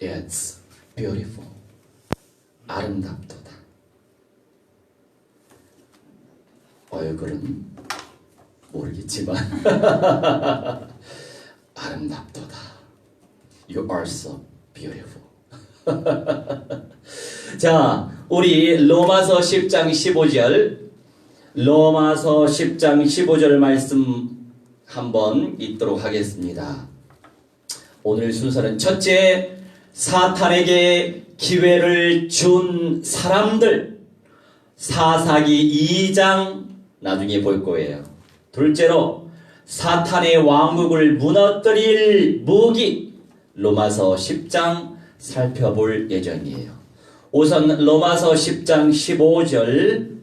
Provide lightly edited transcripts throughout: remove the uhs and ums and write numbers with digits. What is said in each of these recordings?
It's beautiful. 아름답도다. 얼굴은 모르겠지만 아름답도다. You are so beautiful. 자, 우리 로마서 10장 15절 로마서 10장 15절 말씀 한번 읽도록 하겠습니다. 오늘 순서는 첫째, 사탄에게 기회를 준 사람들, 사사기 2장 나중에 볼 거예요. 둘째로, 사탄의 왕국을 무너뜨릴 무기, 로마서 10장 살펴볼 예정이에요. 우선 로마서 10장 15절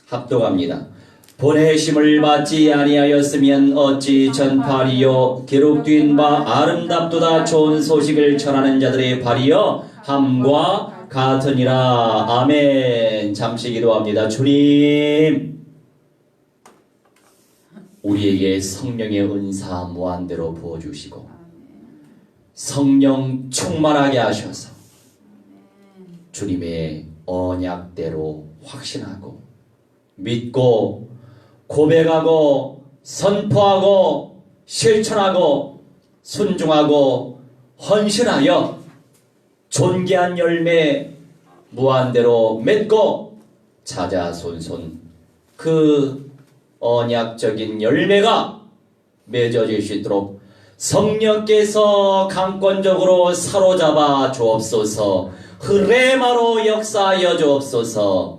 합독합니다. 보내심을 받지 아니하였으면 어찌 전파리요 기록된 바 아름답도다 좋은 소식을 전하는 자들의 발이여 함과 같으니라. 아멘. 잠시 기도합니다. 주님, 우리에게 성령의 은사 무한대로 부어주시고 성령 충만하게 하셔서 주님의 언약대로 확신하고 믿고 고백하고 선포하고 실천하고 순종하고 헌신하여 존귀한 열매 무한대로 맺고 자자손손 그 언약적인 열매가 맺어질 수 있도록 성령께서 강권적으로 사로잡아 주옵소서. 흐레마로 역사하여 주옵소서.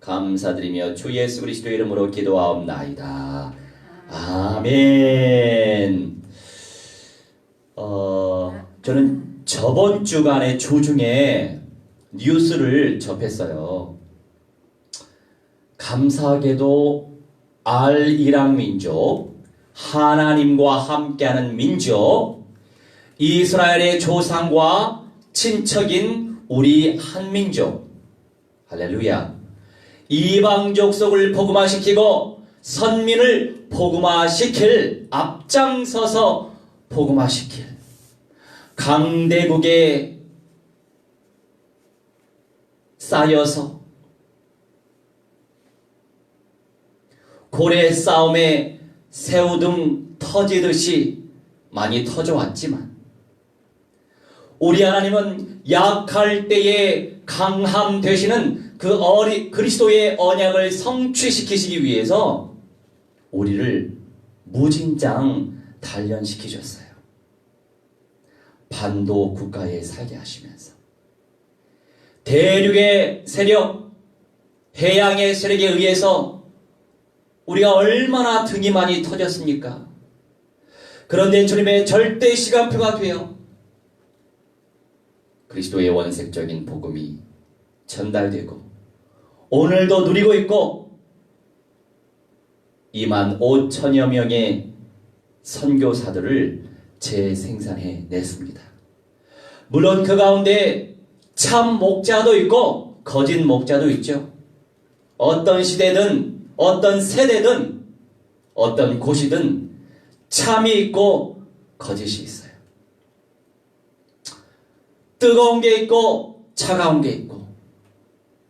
감사드리며 주 예수 그리스도 이름으로 기도하옵나이다. 아멘. 저는 저번 주간의 주중에 뉴스를 접했어요. 감사하게도 알이랑 민족, 하나님과 함께하는 민족, 이스라엘의 조상과 친척인 우리 한민족, 할렐루야, 이방 족속을 복음화시키고 선민을 복음화시킬, 앞장서서 복음화시킬 강대국에 쌓여서 고래 싸움에 새우등 터지듯이 많이 터져왔지만 우리 하나님은 약할 때에 강함 되시는 그 그리스도의 언약을 성취시키시기 위해서 우리를 무진장 단련시키셨어요. 반도 국가에 살게 하시면서 대륙의 세력, 해양의 세력에 의해서 우리가 얼마나 등이 많이 터졌습니까? 그런데 주님의 절대 시간표가 되어 그리스도의 원색적인 복음이 전달되고 오늘도 누리고 있고 2만 5천여 명의 선교사들을 재생산해 냈습니다. 물론 그 가운데 참 목자도 있고 거짓 목자도 있죠. 어떤 시대든 어떤 세대든 어떤 곳이든 참이 있고 거짓이 있어요. 뜨거운 게 있고 차가운 게 있고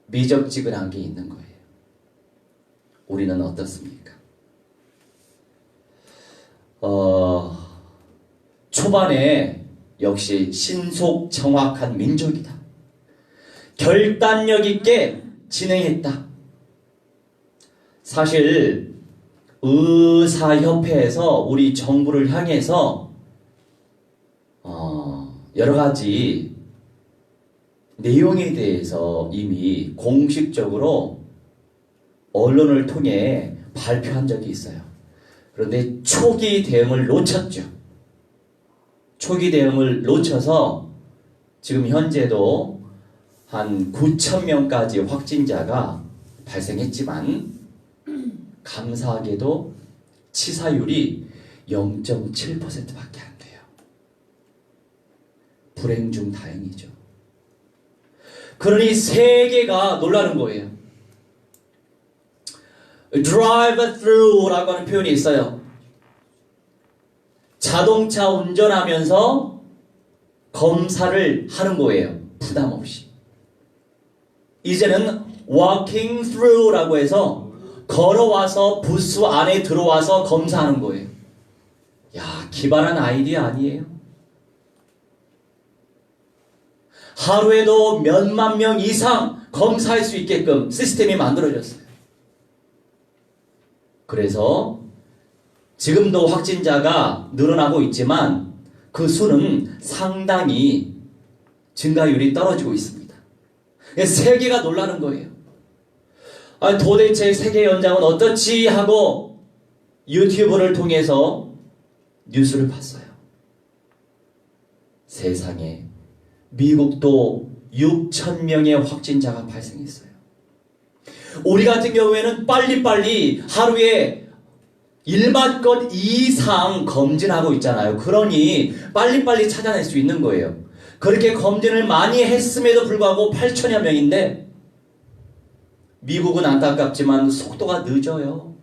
미적지근한 게 있는 거예요. 우리는 어떻습니까? 초반에 역시 신속 정확한 민족이다. 결단력 있게 진행했다. 사실 의사협회에서 우리 정부를 향해서 여러 가지 내용에 대해서 이미 공식적으로 언론을 통해 발표한 적이 있어요. 그런데 초기 대응을 놓쳤죠. 초기 대응을 놓쳐서 지금 현재도 한 9천 명까지 확진자가 발생했지만 감사하게도 치사율이 0.7%밖에 안 돼요. 불행 중 다행이죠. 그러니 세계가 놀라는 거예요. drive through라고 하는 표현이 있어요. 자동차 운전하면서 검사를 하는 거예요. 부담 없이. 이제는 walking through라고 해서 걸어와서 부스 안에 들어와서 검사하는 거예요. 야, 기발한 아이디어 아니에요? 하루에도 몇만 명 이상 검사할 수 있게끔 시스템이 만들어졌어요. 그래서 지금도 확진자가 늘어나고 있지만 그 수는 상당히 증가율이 떨어지고 있습니다. 세계가 놀라는 거예요. 도대체 세계 현장은 어떻지 하고 유튜브를 통해서 뉴스를 봤어요. 세상에 미국도 6,000명의 확진자가 발생했어요. 우리 같은 경우에는 빨리빨리 하루에 1만 건 이상 검진하고 있잖아요. 그러니 빨리빨리 찾아낼 수 있는 거예요. 그렇게 검진을 많이 했음에도 불구하고 8천여 명인데 미국은 안타깝지만 속도가 늦어요.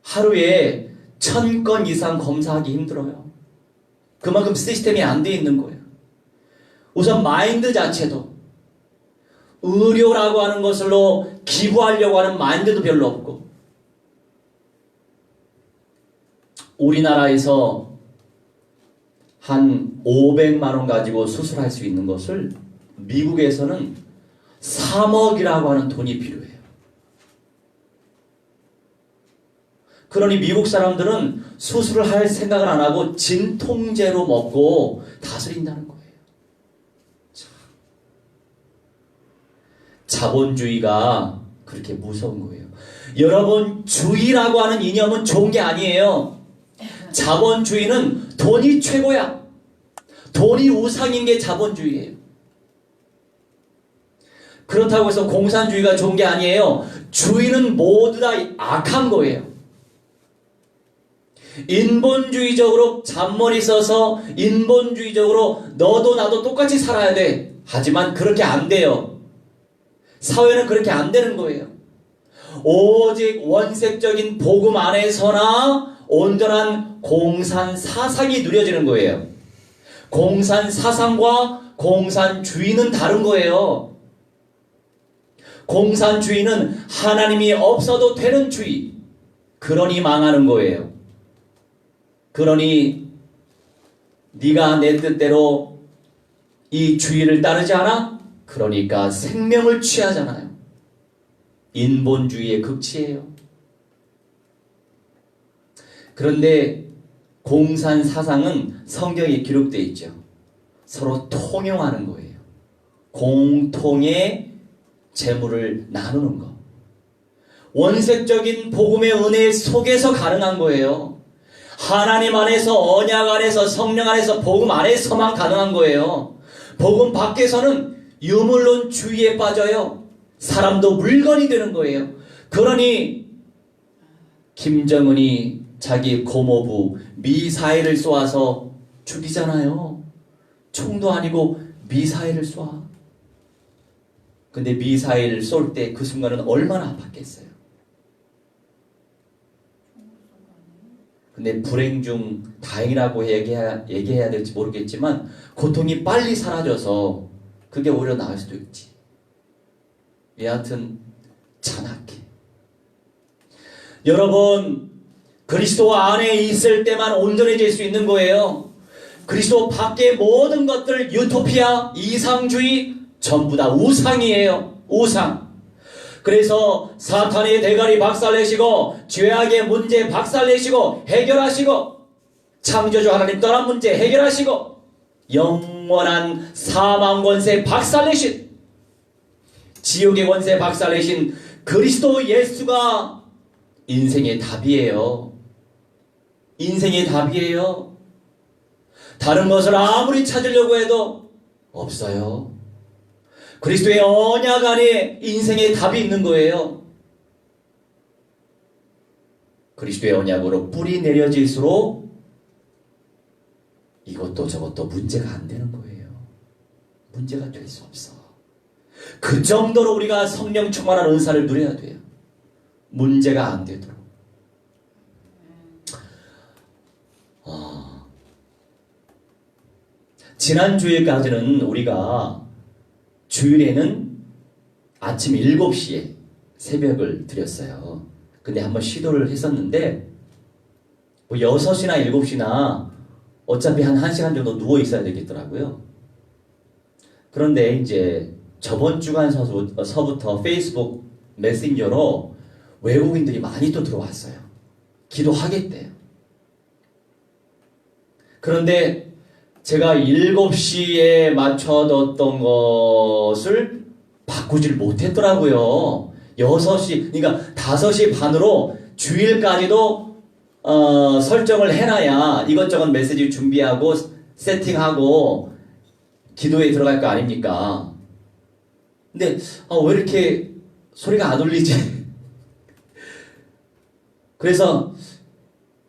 하루에 1,000건 이상 검사하기 힘들어요. 그만큼 시스템이 안 돼 있는 거예요. 우선 마인드 자체도 의료라고 하는 것으로 기부하려고 하는 마인드도 별로 없고, 우리나라에서 한 500만 원 가지고 수술할 수 있는 것을 미국에서는 3억이라고 하는 돈이 필요해요. 그러니 미국 사람들은 수술을 할 생각을 안 하고 진통제로 먹고 다스린다는 거예요. 자본주의가 그렇게 무서운 거예요. 여러분, 주의라고 하는 이념은 좋은 게 아니에요. 자본주의는 돈이 최고야. 돈이 우상인 게 자본주의예요. 그렇다고 해서 공산주의가 좋은 게 아니에요. 주의는 모두 다 악한 거예요. 인본주의적으로 잔머리 써서 인본주의적으로 너도 나도 똑같이 살아야 돼. 하지만 그렇게 안 돼요. 사회는 그렇게 안 되는 거예요. 오직 원색적인 복음 안에서나 온전한 공산 사상이 누려지는 거예요. 공산 사상과 공산주의는 다른 거예요. 공산주의는 하나님이 없어도 되는 주의. 그러니 망하는 거예요. 그러니 네가 내 뜻대로 이 주의를 따르지 않아? 그러니까 생명을 취하잖아요. 인본주의의 극치예요. 그런데 공산 사상은 성경에 기록되어 있죠. 서로 통용하는 거예요. 공통의 재물을 나누는 것. 원색적인 복음의 은혜 속에서 가능한 거예요. 하나님 안에서, 언약 안에서, 성령 안에서, 복음 안에서만 가능한 거예요. 복음 밖에서는 유물론주의에 빠져요. 사람도 물건이 되는 거예요. 그러니 김정은이 자기 고모부 미사일을 쏘아서 죽이잖아요. 총도 아니고 미사일을 쏘아. 근데 미사일을 쏠 때 그 순간은 얼마나 아팠겠어요. 근데 불행 중 다행이라고 얘기해야 될지 모르겠지만 고통이 빨리 사라져서 그게 오히려 나을 수도 있지. 여하튼 잔악해. 여러분, 그리스도 안에 있을 때만 온전해질 수 있는 거예요. 그리스도 밖의 모든 것들, 유토피아, 이상주의 전부 다 우상이에요. 우상. 그래서 사탄의 대가리 박살내시고 죄악의 문제 박살내시고 해결하시고 창조주 하나님 떠난 문제 해결하시고 영원한 사망 권세 박살내신, 지옥의 권세 박살내신 그리스도 예수가 인생의 답이에요. 인생의 답이에요. 다른 것을 아무리 찾으려고 해도 없어요. 그리스도의 언약 안에 인생의 답이 있는 거예요. 그리스도의 언약으로 뿌리 내려질수록 이것도 저것도 문제가 안 되는 거예요. 문제가 될 수 없어. 그 정도로 우리가 성령 충만한 은사를 누려야 돼요. 문제가 안 되도록. 지난 주일까지는 우리가 주일에는 아침 7시에 새벽을 드렸어요. 근데 한번 시도를 했었는데 뭐 6시나 7시나 어차피 한 1시간 정도 누워 있어야 되겠더라고요. 그런데 이제 저번 주간서부터 페이스북 메신저로 외국인들이 많이 또 들어왔어요. 기도하겠대요. 그런데 제가 7시에 맞춰뒀던 것을 바꾸질 못했더라고요. 6시, 그러니까 5시 반으로 주일까지도 설정을 해놔야 이것저것 메시지 준비하고 세팅하고 기도에 들어갈 거 아닙니까? 근데 왜 이렇게 소리가 안 울리지? 그래서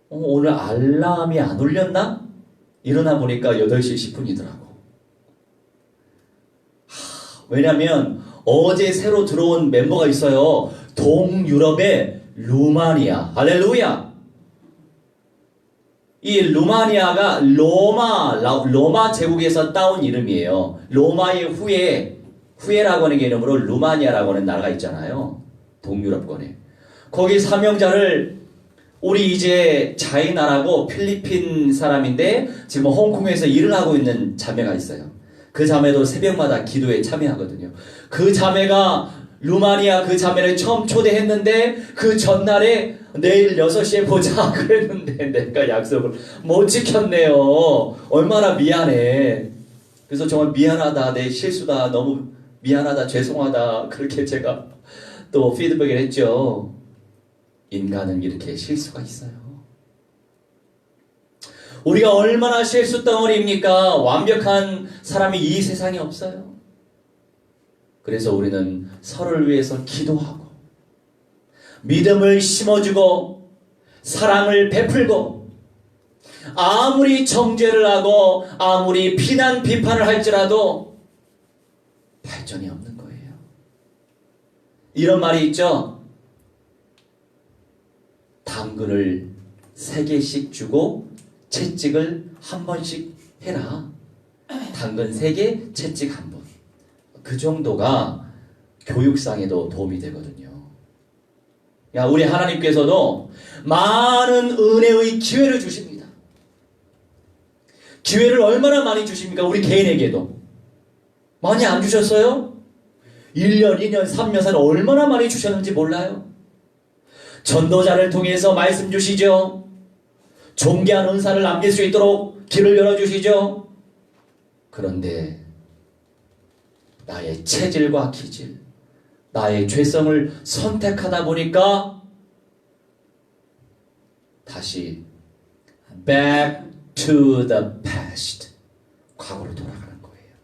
오늘 알람이 안 울렸나? 일어나 보니까 8시 10분이더라고. 왜냐면 어제 새로 들어온 멤버가 있어요. 동유럽의 루마니아. 할렐루야. 이 루마니아가 로마 제국에서 따온 이름이에요. 로마의 후예라고 하는 개념으로 루마니아라고 하는 나라가 있잖아요. 동유럽권에. 거기 사명자를 우리 이제 자이나라고 필리핀 사람인데 지금 홍콩에서 일을 하고 있는 자매가 있어요. 그 자매도 새벽마다 기도에 참여하거든요. 그 자매가 루마니아 그 자매를 처음 초대했는데 그 전날에 내일 6시에 보자 그랬는데 내가 약속을 못 지켰네요. 얼마나 미안해. 그래서 정말 미안하다. 내 실수다. 너무 미안하다. 죄송하다. 그렇게 제가 또 피드백을 했죠. 인간은 이렇게 실수가 있어요. 우리가 얼마나 실수 덩어리입니까? 완벽한 사람이 이 세상에 없어요. 그래서 우리는 서로를 위해서 기도하고 믿음을 심어주고 사랑을 베풀고 아무리 정죄를 하고 아무리 비판을 할지라도 발전이 없는 거예요. 이런 말이 있죠. 당근을 3개씩 주고 채찍을 1번씩 해라. 당근 3개, 채찍 1번. 그 정도가 교육상에도 도움이 되거든요. 우리 하나님께서도 많은 은혜의 기회를 주십니다. 기회를 얼마나 많이 주십니까? 우리 개인에게도. 많이 안 주셨어요? 1년, 2년, 3년, 4년 얼마나 많이 주셨는지 몰라요? 전도자를 통해서 말씀 주시죠. 존귀한 은사를 남길 수 있도록 길을 열어주시죠. 그런데 나의 체질과 기질, 나의 죄성을 선택하다 보니까 다시 back to the past, 과거로 돌아가는 거예요.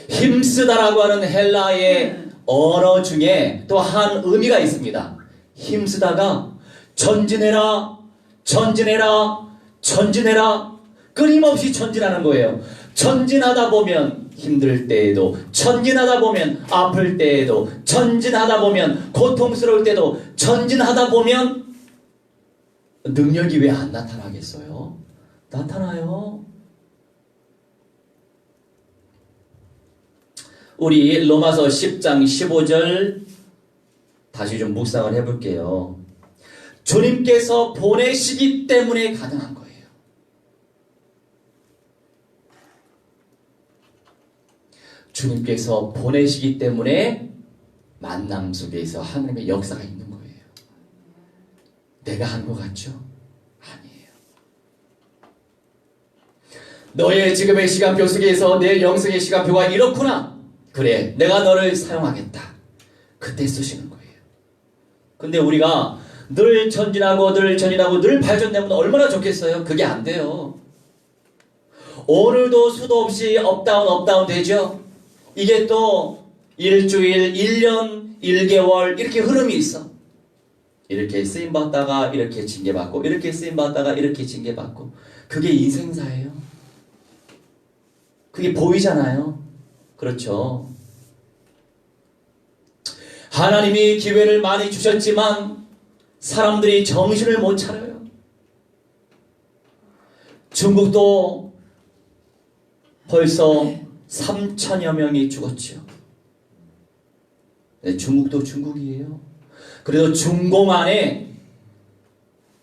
힘쓰다라고 하는 헬라의 언어 중에 또 한 의미가 있습니다. 힘쓰다가 전진해라, 전진해라, 전진해라, 끊임없이 전진하는 거예요. 전진하다 보면 힘들 때에도, 전진하다 보면 아플 때에도, 전진하다 보면 고통스러울 때도, 전진하다 보면 능력이 왜 안 나타나겠어요? 나타나요. 우리 로마서 10장 15절 다시 좀 묵상을 해볼게요. 주님께서 보내시기 때문에 가능한 거예요. 주님께서 보내시기 때문에 만남 속에서 하나님의 역사가 있는 거예요. 내가 한 것 같죠? 아니에요. 너의 지금의 시간표 속에서 내 영성의 시간표가 이렇구나. 그래, 내가 너를 사용하겠다. 그때 쓰시는 거예요. 근데 우리가 늘 전진하고 늘 발전되면 얼마나 좋겠어요? 그게 안 돼요. 오늘도 수도 없이 업다운 되죠? 이게 또 일주일, 1년, 1개월 이렇게 흐름이 있어. 이렇게 쓰임받다가 이렇게 징계받고, 이렇게 쓰임받다가 이렇게 징계받고. 그게 인생사예요. 그게 보이잖아요. 그렇죠. 하나님이 기회를 많이 주셨지만 사람들이 정신을 못 차려요. 중국도 벌써 3천여 명이 죽었죠. 네, 중국도 중국이에요. 그래도 중공 안에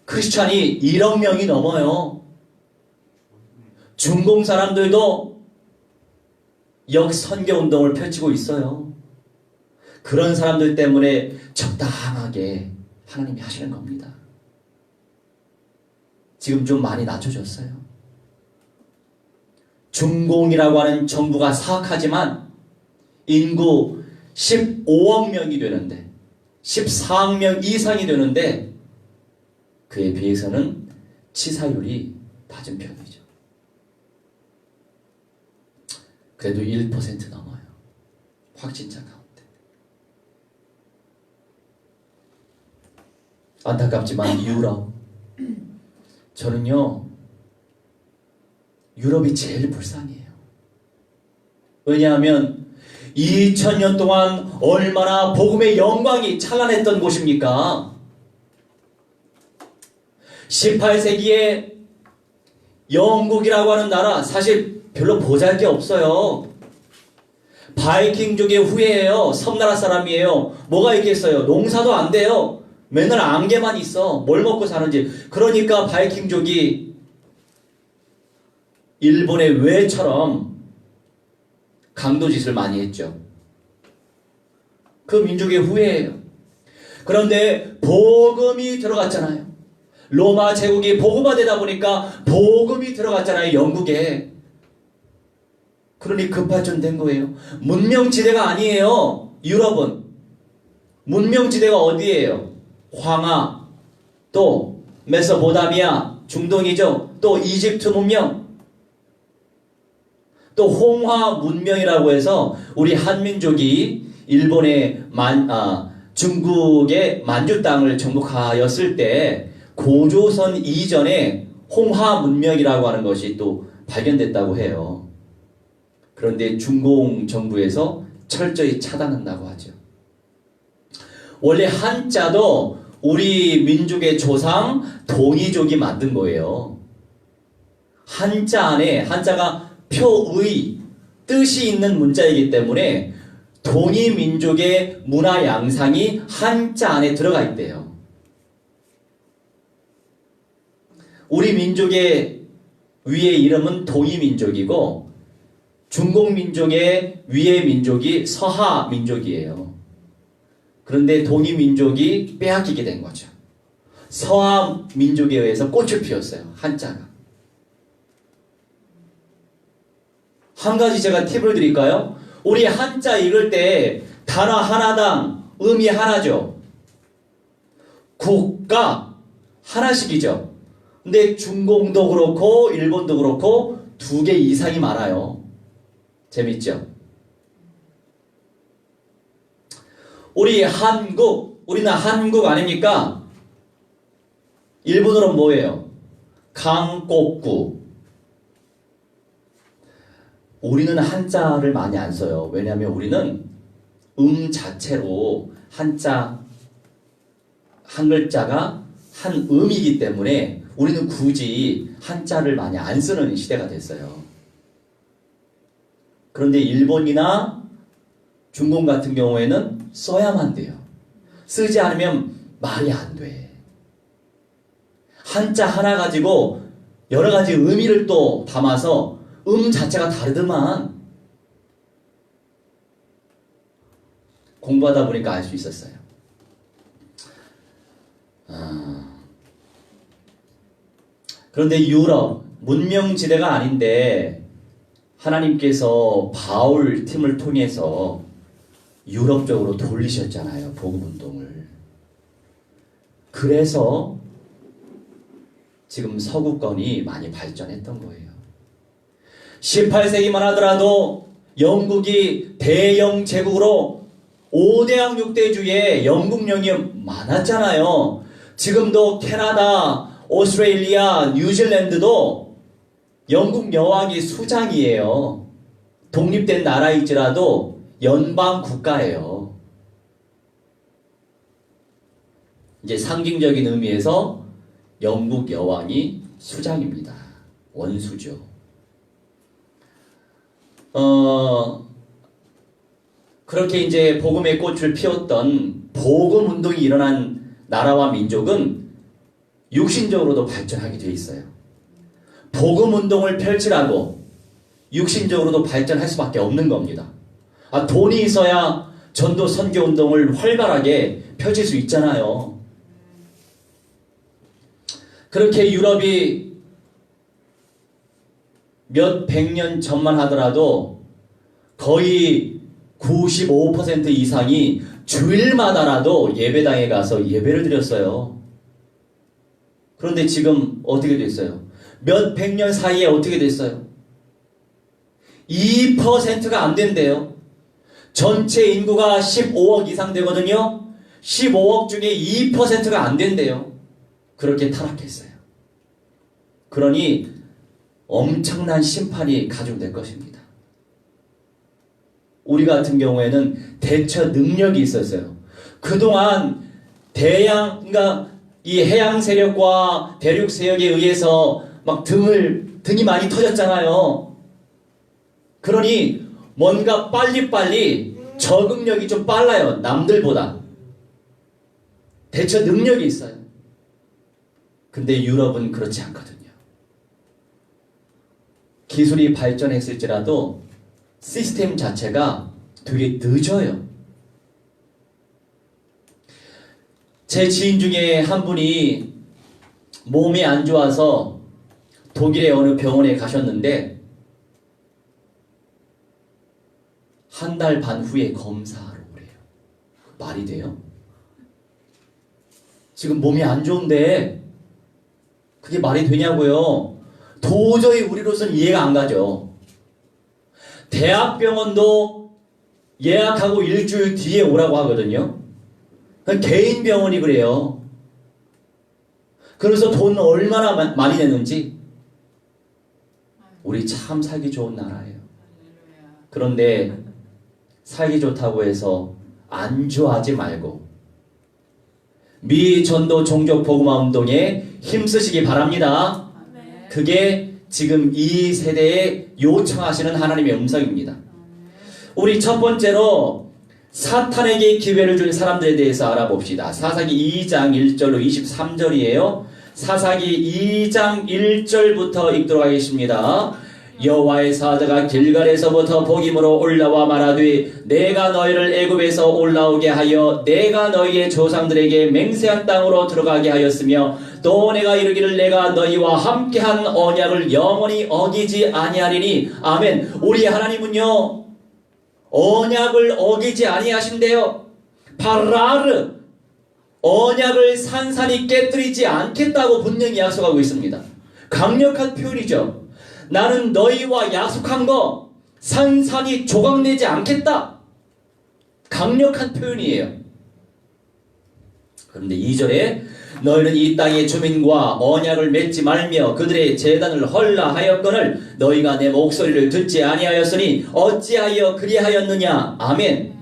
크리스찬이 1억 명이 넘어요. 중공 사람들도 역선교운동을 펼치고 있어요. 그런 사람들 때문에 적당하게 하나님이 하시는 겁니다. 지금 좀 많이 낮춰졌어요. 중공이라고 하는 정부가 사악하지만 인구 15억 명이 되는데 14억 명 이상이 되는데 그에 비해서는 치사율이 낮은 편이죠. 그래도 1% 넘어요. 확진자 가운데. 안타깝지만 유럽, 저는요 유럽이 제일 불쌍해요. 왜냐하면 2000년 동안 얼마나 복음의 영광이 찬란했던 곳입니까? 18세기에 영국이라고 하는 나라 사실 별로 보잘게 없어요. 바이킹족의 후예예요. 섬나라 사람이에요. 뭐가 있겠어요? 농사도 안 돼요. 맨날 안개만 있어. 뭘 먹고 사는지. 그러니까 바이킹족이 일본의 외처럼 강도짓을 많이 했죠. 그 민족의 후예예요. 그런데 복음이 들어갔잖아요. 로마 제국이 복음화되다 보니까 복음이 들어갔잖아요. 영국에. 그러니 급발전된 거예요. 문명지대가 아니에요. 유럽은. 문명지대가 어디예요? 황하, 또 메소포타미아, 중동이죠. 또 이집트 문명, 또 홍화 문명이라고 해서 우리 한민족이 일본의 중국의 만주 땅을 정복하였을 때 고조선 이전에 홍화 문명이라고 하는 것이 또 발견됐다고 해요. 그런데 중공 정부에서 철저히 차단한다고 하죠. 원래 한자도 우리 민족의 조상 동이족이 만든 거예요. 한자 안에 한자가 표의, 뜻이 있는 문자이기 때문에 동이 민족의 문화 양상이 한자 안에 들어가 있대요. 우리 민족의 위의 이름은 동이 민족이고 중공 민족의 위의 민족이 서하 민족이에요. 그런데 동이 민족이 빼앗기게 된 거죠. 서하 민족에 의해서 꽃을 피웠어요. 한자가. 한 가지 제가 팁을 드릴까요? 우리 한자 읽을 때 단어 하나당 의미 하나죠. 국가 하나씩이죠. 근데 중공도 그렇고 일본도 그렇고 2개 이상이 많아요. 재밌죠? 우리는 한국 아닙니까? 일본어로 뭐예요? 강곡구. 우리는 한자를 많이 안 써요. 왜냐하면 우리는 자체로 한 글자가 한 음이기 때문에 우리는 굳이 한자를 많이 안 쓰는 시대가 됐어요. 그런데 일본이나 중공 같은 경우에는 써야만 돼요. 쓰지 않으면 말이 안 돼. 한자 하나 가지고 여러 가지 의미를 또 담아서 자체가 다르더만. 공부하다 보니까 알 수 있었어요. 그런데 유럽, 문명지대가 아닌데 하나님께서 바울 팀을 통해서 유럽 쪽으로 돌리셨잖아요. 복음운동을. 그래서 지금 서구권이 많이 발전했던 거예요. 18세기만 하더라도 영국이 대영 제국으로 5대양 6대주에 영국령이 많았잖아요. 지금도 캐나다, 오스트레일리아, 뉴질랜드도 영국 여왕이 수장이에요. 독립된 나라일지라도 연방 국가예요. 이제 상징적인 의미에서 영국 여왕이 수장입니다. 원수죠. 그렇게 이제 복음의 꽃을 피웠던 복음 운동이 일어난 나라와 민족은 육신적으로도 발전하게 되어 있어요. 복음 운동을 펼치라고 육신적으로도 발전할 수밖에 없는 겁니다. 돈이 있어야 전도 선교 운동을 활발하게 펼칠 수 있잖아요. 그렇게 유럽이 몇 백 년 전만 하더라도 거의 95% 이상이 주일마다라도 예배당에 가서 예배를 드렸어요. 그런데 지금 어떻게 됐어요? 몇 백 년 사이에 어떻게 됐어요? 2%가 안 된대요. 전체 인구가 15억 이상 되거든요. 15억 중에 2%가 안 된대요. 그렇게 타락했어요. 그러니 엄청난 심판이 가중될 것입니다. 우리 같은 경우에는 대처 능력이 있었어요. 그동안 그러니까 이 해양 세력과 대륙 세력에 의해서 막 등이 많이 터졌잖아요. 그러니 뭔가 빨리빨리 적응력이 좀 빨라요. 남들보다. 대처 능력이 있어요. 근데 유럽은 그렇지 않거든요. 기술이 발전했을지라도 시스템 자체가 되게 늦어요. 제 지인 중에 한 분이 몸이 안 좋아서 독일의 어느 병원에 가셨는데 한 달 반 후에 검사하러 오래요. 말이 돼요? 지금 몸이 안 좋은데 그게 말이 되냐고요? 도저히 우리로서는 이해가 안 가죠. 대학병원도 예약하고 일주일 뒤에 오라고 하거든요. 개인 병원이 그래요. 그래서 돈 얼마나 많이 내는지. 우리 참 살기 좋은 나라예요. 그런데 살기 좋다고 해서 안주하지 말고 미 전도 종족 복음화 운동에 힘쓰시기 바랍니다. 그게 지금 이 세대에 요청하시는 하나님의 음성입니다. 우리 첫 번째로 사탄에게 기회를 준 사람들에 대해서 알아봅시다. 사사기 2장 1절로 23절이에요. 사사기 2장 1절부터 읽도록 하겠습니다. 여호와의 사자가 길갈에서부터 복임으로 올라와 말하되 내가 너희를 애굽에서 올라오게 하여 내가 너희의 조상들에게 맹세한 땅으로 들어가게 하였으며 또 내가 이르기를 내가 너희와 함께한 언약을 영원히 어기지 아니하리니. 아멘. 우리 하나님은요 언약을 어기지 아니하신대요. 파라르 언약을 산산이 깨뜨리지 않겠다고 분명히 약속하고 있습니다. 강력한 표현이죠. 나는 너희와 약속한 거 산산이 조각내지 않겠다. 강력한 표현이에요. 그런데 2절에 너희는 이 땅의 주민과 언약을 맺지 말며 그들의 제단을 헐라 하였거늘 너희가 내 목소리를 듣지 아니하였으니 어찌하여 그리하였느냐. 아멘.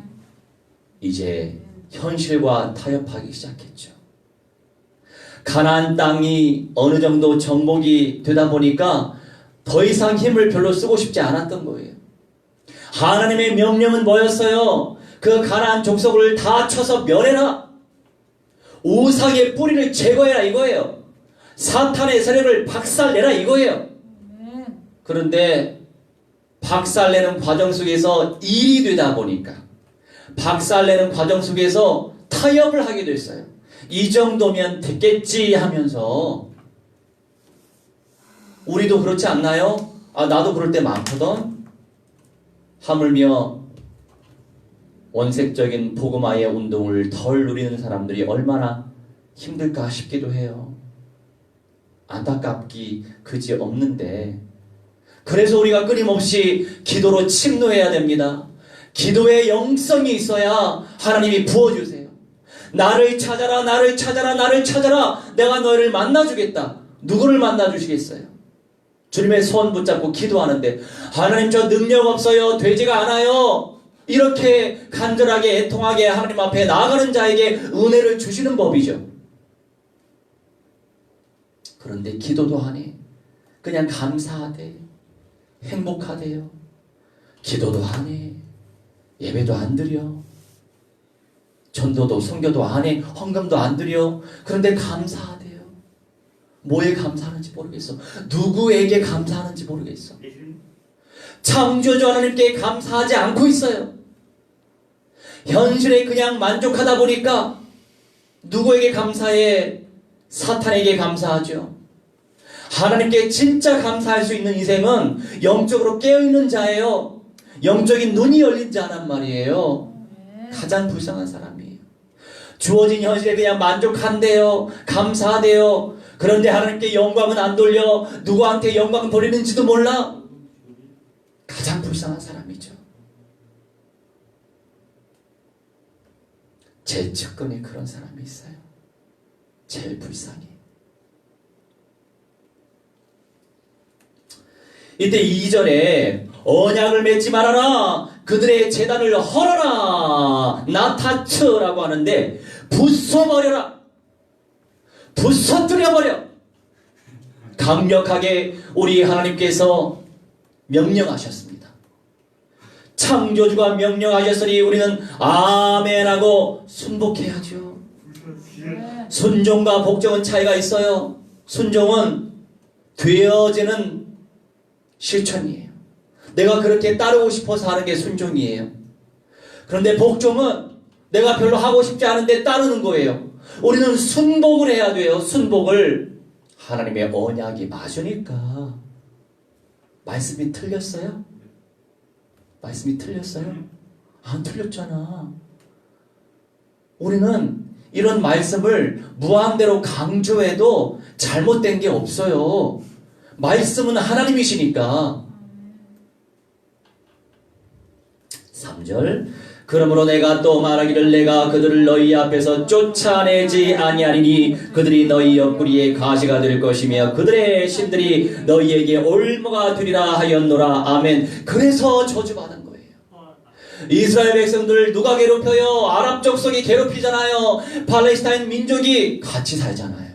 이제 현실과 타협하기 시작했죠. 가나안 땅이 어느 정도 정복이 되다 보니까 더 이상 힘을 별로 쓰고 싶지 않았던 거예요. 하나님의 명령은 뭐였어요? 그 가나안 족속을 다 쳐서 멸해라. 우상의 뿌리를 제거해라 이거예요. 사탄의 세력을 박살내라 이거예요. 그런데 박살내는 과정 속에서 일이 되다 보니까 박살내는 과정 속에서 타협을 하게 됐어요. 이 정도면 됐겠지 하면서. 우리도 그렇지 않나요? 나도 그럴 때 많거든. 하물며 원색적인 복음화의 운동을 덜 누리는 사람들이 얼마나 힘들까 싶기도 해요. 안타깝기 그지 없는데, 그래서 우리가 끊임없이 기도로 침노해야 됩니다. 기도의 영성이 있어야 하나님이 부어주세요. 나를 찾아라, 나를 찾아라, 나를 찾아라. 내가 너희를 만나주겠다. 누구를 만나주시겠어요? 주님의 손 붙잡고 기도하는데 하나님 저 능력 없어요. 되지가 않아요. 이렇게 간절하게 애통하게 하나님 앞에 나아가는 자에게 은혜를 주시는 법이죠. 그런데 기도도 하니 그냥 감사하대. 행복하대요. 기도도 안 해. 예배도 안 드려. 전도도 선교도 안 해. 헌금도 안 드려. 그런데 감사하대요. 뭐에 감사하는지 모르겠어. 누구에게 감사하는지 모르겠어. 창조주 하나님께 감사하지 않고 있어요. 현실에 그냥 만족하다 보니까 누구에게 감사해? 사탄에게 감사하죠. 하나님께 진짜 감사할 수 있는 인생은 영적으로 깨어있는 자예요. 영적인 눈이 열린 자란 말이에요. 가장 불쌍한 사람이에요. 주어진 현실에 그냥 만족한대요. 감사하대요. 그런데 하나님께 영광은 안 돌려. 누구한테 영광 돌리는지도 몰라. 가장 불쌍한 사람이죠. 제 측근에 그런 사람이 있어요. 제일 불쌍해. 이때 2절에 언약을 맺지 말아라. 그들의 제단을 헐어라. 나타츠라고 하는데 부숴버려라. 부서뜨려버려. 강력하게 우리 하나님께서 명령하셨습니다. 창조주가 명령하셨으니 우리는 아멘하고 순복해야죠. 순종과 복종은 차이가 있어요. 순종은 되어지는 실천이에요. 내가 그렇게 따르고 싶어서 하는 게 순종이에요. 그런데 복종은 내가 별로 하고 싶지 않은데 따르는 거예요. 우리는 순복을 해야 돼요. 순복을. 하나님의 언약이 맞으니까. 말씀이 틀렸어요? 말씀이 틀렸어요? 안 틀렸잖아. 우리는 이런 말씀을 무한대로 강조해도 잘못된 게 없어요. 말씀은 하나님이시니까. 3절 그러므로 내가 또 말하기를 내가 그들을 너희 앞에서 쫓아내지 아니하리니 그들이 너희 옆구리에 가시가 될 것이며 그들의 신들이 너희에게 올무가 되리라 하였노라. 아멘. 그래서 저주받은 거예요. 이스라엘 백성들 누가 괴롭혀요? 아랍 족속이 괴롭히잖아요. 팔레스타인 민족이 같이 살잖아요.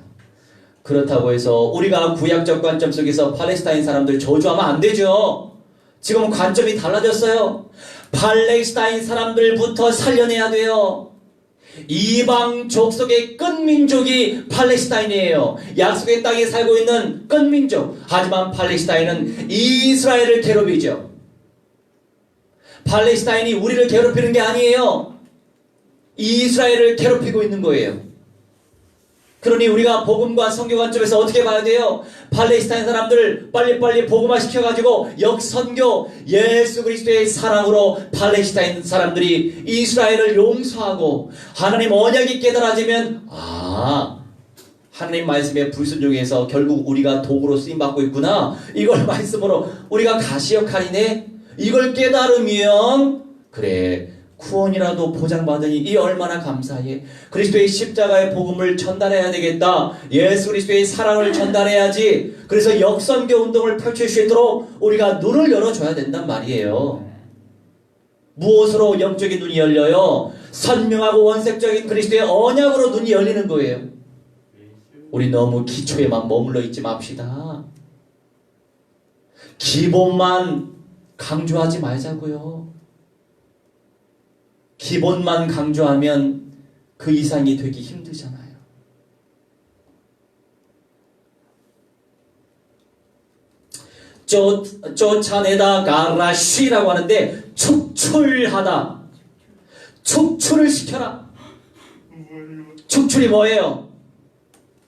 그렇다고 해서 우리가 구약적 관점 속에서 팔레스타인 사람들 저주하면 안 되죠. 지금 관점이 달라졌어요. 팔레스타인 사람들부터 살려내야 돼요. 이방 족속의 끝민족이 팔레스타인이에요. 약속의 땅에 살고 있는 끝민족. 하지만 팔레스타인은 이스라엘을 괴롭히죠. 팔레스타인이 우리를 괴롭히는 게 아니에요. 이스라엘을 괴롭히고 있는 거예요. 그러니 우리가 복음과 선교 관점에서 어떻게 봐야 돼요? 팔레스타인 사람들을 빨리빨리 복음화 시켜가지고 역선교, 예수 그리스도의 사랑으로 팔레스타인 사람들이 이스라엘을 용서하고 하나님 언약이 깨달아지면 하나님 말씀에 불순종해서 결국 우리가 도구로 쓰임받고 있구나. 이걸 말씀으로 우리가 가시 역할이네. 이걸 깨달으면 그래 구원이라도 보장받으니 이 얼마나 감사해. 그리스도의 십자가의 복음을 전달해야 되겠다. 예수 그리스도의 사랑을 전달해야지. 그래서 역선교 운동을 펼칠 수 있도록 우리가 눈을 열어줘야 된단 말이에요. 무엇으로 영적인 눈이 열려요? 선명하고 원색적인 그리스도의 언약으로 눈이 열리는 거예요. 우리 너무 기초에만 머물러 있지 맙시다. 기본만 강조하지 말자고요. 기본만 강조하면 그 이상이 되기 힘들잖아요. 쫓아내다 가라쉬라고 하는데 축출하다. 축출을 시켜라. 축출이 뭐예요?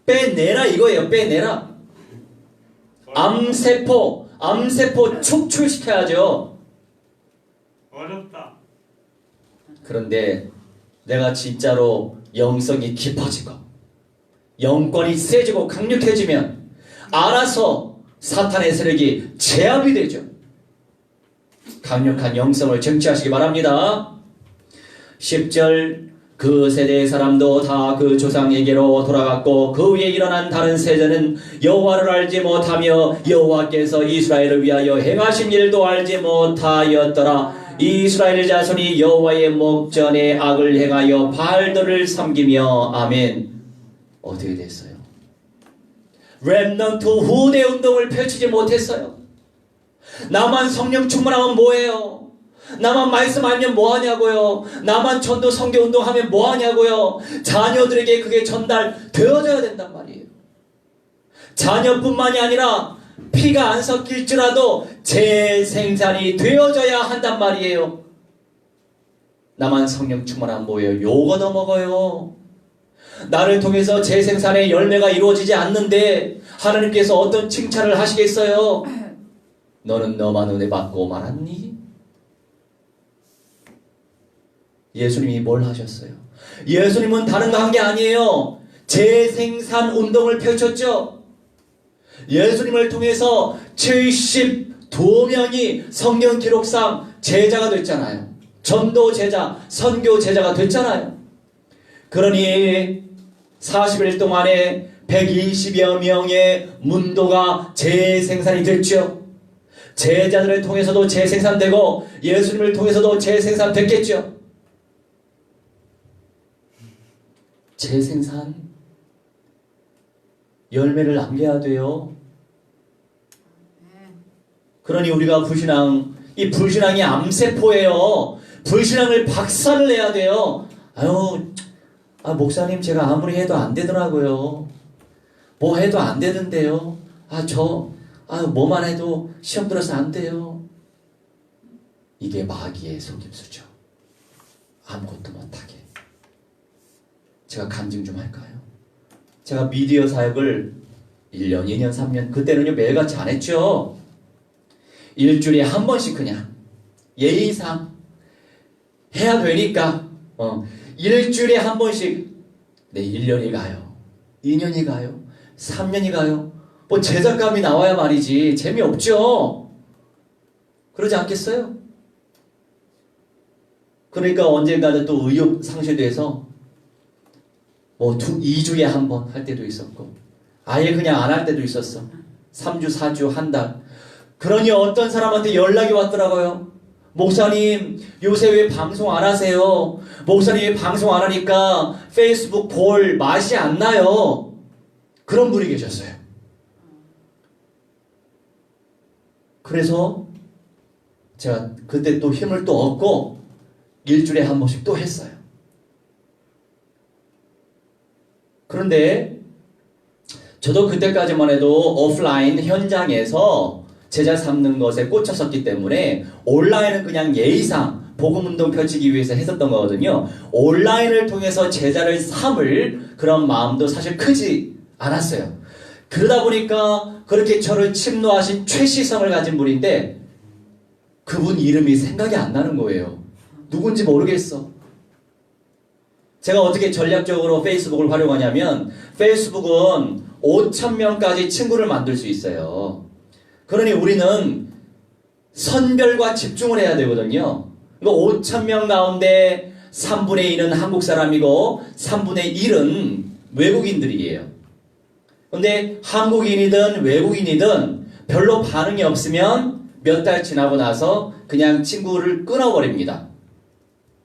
빼내라 이거예요. 빼내라. 암세포 축출시켜야죠. 어렵다. 그런데 내가 진짜로 영성이 깊어지고 영권이 세지고 강력해지면 알아서 사탄의 세력이 제압이 되죠. 강력한 영성을 쟁취하시기 바랍니다. 10절 그 세대의 사람도 다 그 조상에게로 돌아갔고 그 위에 일어난 다른 세대는 여호와를 알지 못하며 여호와께서 이스라엘을 위하여 행하신 일도 알지 못하였더라. 이스라엘 자손이 여호와의 목전에 악을 행하여 바알들을 섬기며 아멘. 어떻게 됐어요? 렘넌트 후대 운동을 펼치지 못했어요. 나만 성령 충만하면 뭐해요? 나만 말씀 알면 뭐하냐고요? 나만 전도 선교 운동하면 뭐하냐고요? 자녀들에게 그게 전달되어져야 된단 말이에요. 자녀뿐만이 아니라 피가 안 섞일지라도 재생산이 되어져야 한단 말이에요. 나만 성령 충만하면 뭐예요? 욕 얻어먹어요. 나를 통해서 재생산의 열매가 이루어지지 않는데 하나님께서 어떤 칭찬을 하시겠어요? 너는 너만 은혜 받고 말았니? 예수님이 뭘 하셨어요? 예수님은 다른 거 한 게 아니에요. 재생산 운동을 펼쳤죠. 예수님을 통해서 72명이 성경 기록상 제자가 됐잖아요. 전도 제자, 선교 제자가 됐잖아요. 그러니 40일 동안에 120여 명의 문도가 재생산이 됐죠. 제자들을 통해서도 재생산되고 예수님을 통해서도 재생산됐겠죠. 재생산 열매를 남겨야 돼요. 그러니 우리가 불신앙, 이 불신앙이 암세포예요. 불신앙을 박살을 내야 돼요. 목사님 제가 아무리 해도 안 되더라고요. 뭐 해도 안 되던데요. 뭐만 해도 시험 들어서 안 돼요. 이게 마귀의 속임수죠. 아무것도 못하게. 제가 간증 좀 할까요? 제가 미디어 사역을 1년, 2년, 3년 그때는요 매일같이 안 했죠. 일주일에 한 번씩 그냥 예의상 해야 되니까 일주일에 한 번씩 1년이 가요. 2년이 가요. 3년이 가요. 뭐 제작감이 나와야 말이지 재미없죠. 그러지 않겠어요? 그러니까 언젠가는 또 의욕 상실돼서 2주에 한 번 할 때도 있었고 아예 그냥 안 할 때도 있었어. 3주, 4주, 한 달. 그러니 어떤 사람한테 연락이 왔더라고요. 목사님 요새 왜 방송 안 하세요? 목사님 왜 방송 안 하니까 페이스북 볼 맛이 안 나요. 그런 분이 계셨어요. 그래서 제가 그때 또 힘을 또 얻고 일주일에 한 번씩 또 했어요. 그런데 저도 그때까지만 해도 오프라인 현장에서 제자 삼는 것에 꽂혔었기 때문에 온라인은 그냥 예의상 복음운동 펼치기 위해서 했었던 거거든요. 온라인을 통해서 제자를 삼을 그런 마음도 사실 크지 않았어요. 그러다 보니까 그렇게 저를 침노하신 최시성을 가진 분인데 그분 이름이 생각이 안 나는 거예요. 누군지 모르겠어. 제가 어떻게 전략적으로 페이스북을 활용하냐면 페이스북은 5,000명까지 친구를 만들 수 있어요. 그러니 우리는 선별과 집중을 해야 되거든요. 5,000명 가운데 3분의 1은 한국 사람이고 3분의 1은 외국인들이에요. 근데 한국인이든 외국인이든 별로 반응이 없으면 몇 달 지나고 나서 그냥 친구를 끊어버립니다.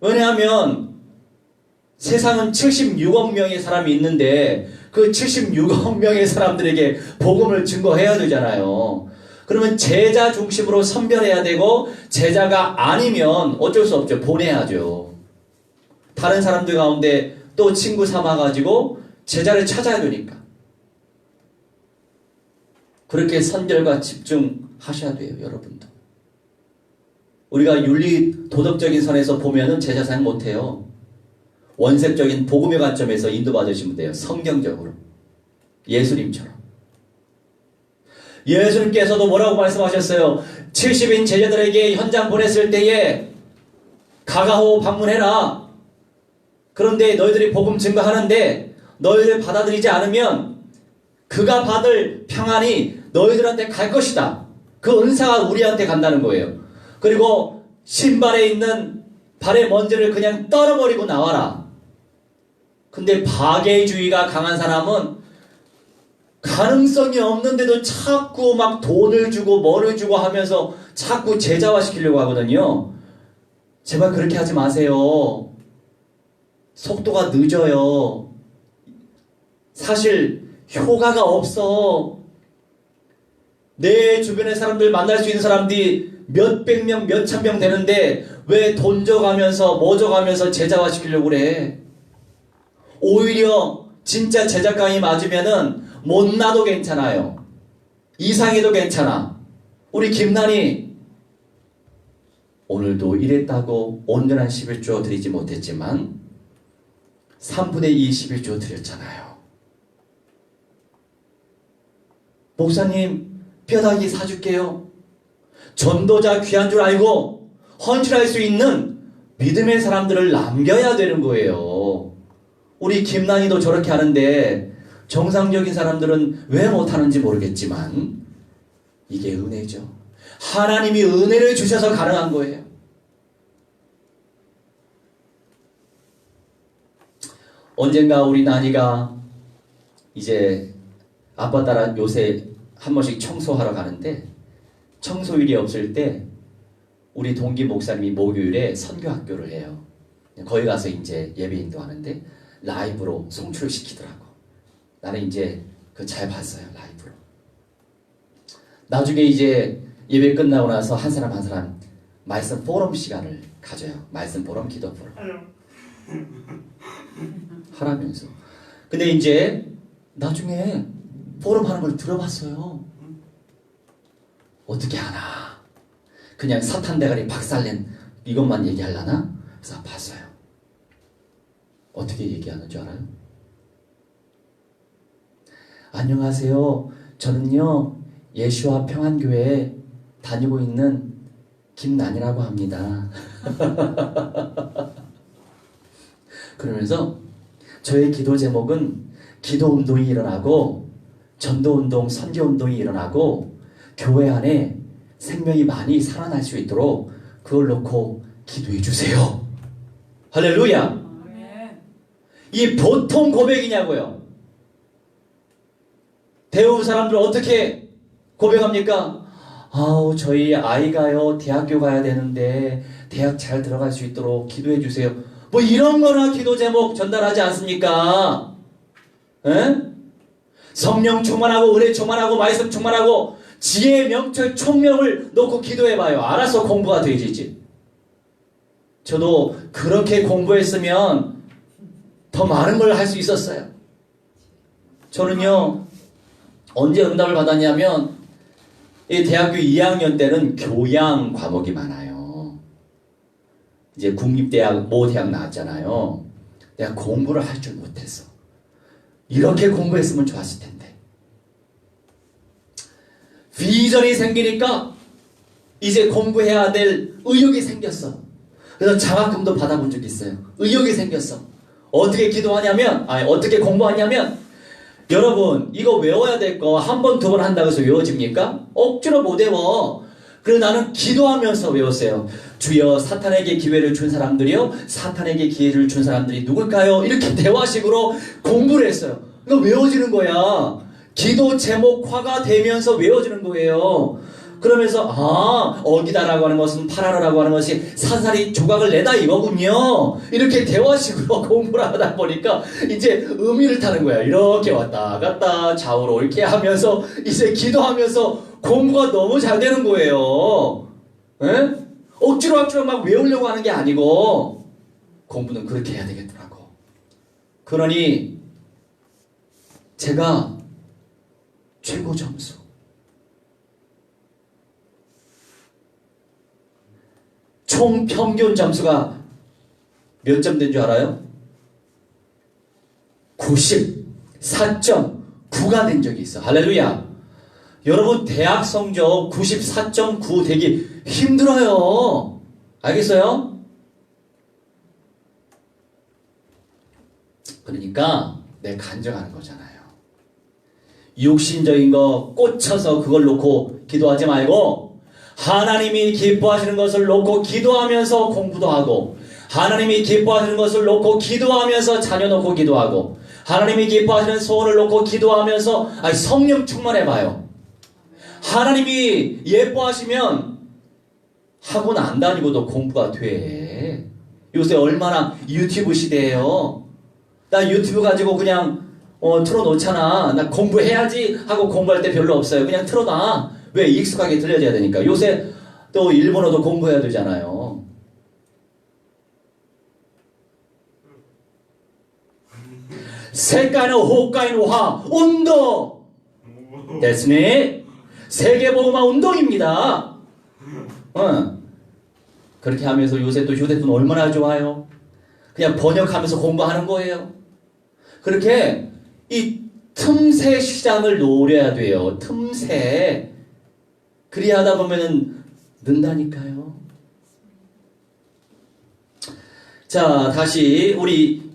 왜냐하면 세상은 76억 명의 사람이 있는데 그 76억 명의 사람들에게 복음을 증거해야 되잖아요. 그러면 제자 중심으로 선별해야 되고 제자가 아니면 어쩔 수 없죠. 보내야죠. 다른 사람들 가운데 또 친구 삼아가지고 제자를 찾아야 되니까. 그렇게 선별과 집중하셔야 돼요. 여러분도. 우리가 윤리 도덕적인 선에서 보면은 제자 사역 못해요. 원색적인 복음의 관점에서 인도받으시면 돼요. 성경적으로. 예수님처럼. 예수님께서도 뭐라고 말씀하셨어요? 70인 제자들에게 현장 보냈을 때에 가가오 방문해라. 그런데 너희들이 복음 증거하는데 너희들 받아들이지 않으면 그가 받을 평안이 너희들한테 갈 것이다. 그 은사가 우리한테 간다는 거예요. 그리고 신발에 있는 발의 먼지를 그냥 떨어버리고 나와라. 근데 박애주의가 강한 사람은 가능성이 없는데도 자꾸 막 돈을 주고 뭐를 주고 하면서 자꾸 제자화시키려고 하거든요. 제발 그렇게 하지 마세요. 속도가 늦어요. 사실 효과가 없어. 내 주변의 사람들 만날 수 있는 사람들이 몇백 명, 몇천 명 되는데 왜 돈 줘가면서 뭐 줘가면서 제자화 시키려고 그래? 오히려 진짜 제작감이 맞으면은 못나도 괜찮아요. 이상해도 괜찮아. 우리 김난이 오늘도 이랬다고 온전한 11조 드리지 못했지만 3분의 2 11조 드렸잖아요. 목사님 뼈다귀 사줄게요. 전도자 귀한 줄 알고 헌신할 수 있는 믿음의 사람들을 남겨야 되는 거예요. 우리 김난이도 저렇게 하는데 정상적인 사람들은 왜 못하는지 모르겠지만 이게 은혜죠. 하나님이 은혜를 주셔서 가능한 거예요. 언젠가 우리 난이가 이제 아빠 따라 요새 한 번씩 청소하러 가는데 청소일이 없을 때 우리 동기 목사님이 목요일에 선교학교를 해요. 거기 가서 이제 예배 인도하는데 라이브로 송출을 시키더라고. 나는 이제 그 잘 봤어요. 라이브로. 나중에 이제 예배 끝나고 나서 한 사람 한 사람 말씀 포럼 시간을 가져요. 말씀 포럼, 기도 포럼. 하라면서. 근데 이제 나중에 포럼 하는 걸 들어봤어요. 어떻게 하나? 그냥 사탄 대가리 박살낸 이것만 얘기하려나? 그래서 봤어요. 어떻게 얘기하는 줄 알아요? 안녕하세요. 저는요 예수와 평안교회에 다니고 있는 김난이라고 합니다. 그러면서 저의 기도 제목은 기도운동이 일어나고 전도운동, 선교운동이 일어나고 교회 안에 생명이 많이 살아날 수 있도록 그걸 놓고 기도해 주세요. 할렐루야. 이 보통 고백이냐고요. 대부분 사람들은 어떻게 고백합니까? 아우 저희 아이가요 대학교 가야 되는데 대학 잘 들어갈 수 있도록 기도해 주세요. 뭐 이런 거나 기도 제목 전달하지 않습니까? 에? 성령 충만하고 은혜 충만하고 말씀 충만하고 지혜 명철 총명을 놓고 기도해봐요. 알아서 공부가 되지지. 저도 그렇게 공부했으면 더 많은 걸 할 수 있었어요. 저는요 언제 응답을 받았냐면 이 대학교 2학년 때는 교양 과목이 많아요. 이제 국립대학 모 대학 나왔잖아요. 내가 공부를 할 줄 못했어. 이렇게 공부했으면 좋았을 텐데. 비전이 생기니까 이제 공부해야 될 의욕이 생겼어. 그래서 장학금도 받아본 적이 있어요. 의욕이 생겼어. 어떻게 기도하냐면, 어떻게 공부하냐면, 여러분 이거 외워야 될 거 한 번, 두 번 한다고 해서 외워집니까? 억지로 못 외워. 그래서 나는 기도하면서 외웠어요. 주여 사탄에게 기회를 준 사람들이요, 사탄에게 기회를 준 사람들이 누굴까요? 이렇게 대화식으로 공부를 했어요. 그러니까 외워지는 거야. 기도 제목화가 되면서 외워지는 거예요. 그러면서 어기다라고 하는 것은 파라로라고 하는 것이 사사리 조각을 내다 이거군요. 이렇게 대화식으로 공부를 하다 보니까 이제 의미를 타는 거야. 이렇게 왔다 갔다 좌우로 이렇게 하면서 이제 기도하면서 공부가 너무 잘 되는 거예요. 에? 억지로 막 외우려고 하는 게 아니고 공부는 그렇게 해야 되겠더라고. 그러니 제가 최고 점수 총 평균 점수가 몇 점 된 줄 알아요? 94.9가 된 적이 있어. 할렐루야. 여러분 대학 성적 94.9 되기 힘들어요. 알겠어요? 그러니까 내가 간증하는 거잖아요. 육신적인 거 꽂혀서 그걸 놓고 기도하지 말고 하나님이 기뻐하시는 것을 놓고 기도하면서 공부도 하고, 하나님이 기뻐하시는 것을 놓고 기도하면서 자녀 놓고 기도하고, 하나님이 기뻐하시는 소원을 놓고 기도하면서 성령 충만해봐요. 하나님이 예뻐하시면 학원 안 다니고도 공부가 돼. 요새 얼마나 유튜브 시대예요. 나 유튜브 가지고 그냥 틀어놓잖아. 나 공부해야지 하고 공부할 때 별로 없어요. 그냥 틀어놔. 왜? 익숙하게 들려져야 되니까. 요새 또 일본어도 공부해야 되잖아요. 세카이노 호카이노 화 운동 됐으니 세계보험화 운동입니다. 그렇게 하면서 요새 또 휴대폰 얼마나 좋아요. 그냥 번역하면서 공부하는 거예요. 그렇게 이 틈새 시장을 노려야 돼요. 틈새. 그리야 하다 보면은 는다니까요. 자, 다시 우리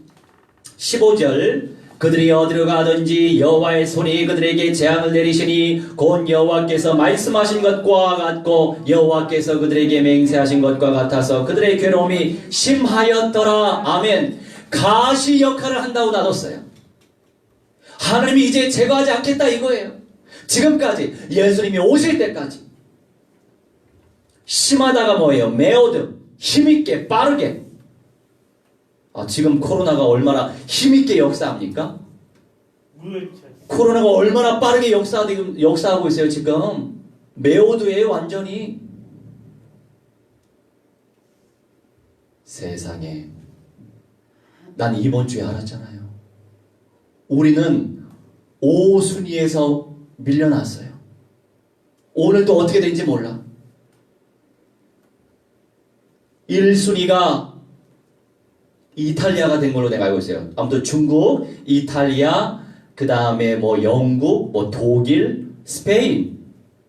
15절. 그들이 어디로 가든지 여호와의 손이 그들에게 재앙을 내리시니 곧 여호와께서 말씀하신 것과 같고 여호와께서 그들에게 맹세하신 것과 같아서 그들의 괴로움이 심하였더라. 아멘. 가시 역할을 한다고 놔뒀어요. 하나님이 이제 제거하지 않겠다 이거예요. 지금까지 예수님이 오실 때까지 심하다가 뭐예요? 메오드 힘있게 빠르게. 지금 코로나가 얼마나 힘있게 역사합니까? 코로나가 얼마나 빠르게 역사하고 있어요. 지금 메오드예요. 완전히. 세상에, 난 이번 주에 알았잖아요. 우리는 5순위에서 밀려났어요. 오늘도 어떻게 된지 몰라. 1순위가 이탈리아가 된 걸로 내가 알고 있어요. 아무튼 중국, 이탈리아, 그 다음에 뭐 영국, 뭐 독일, 스페인,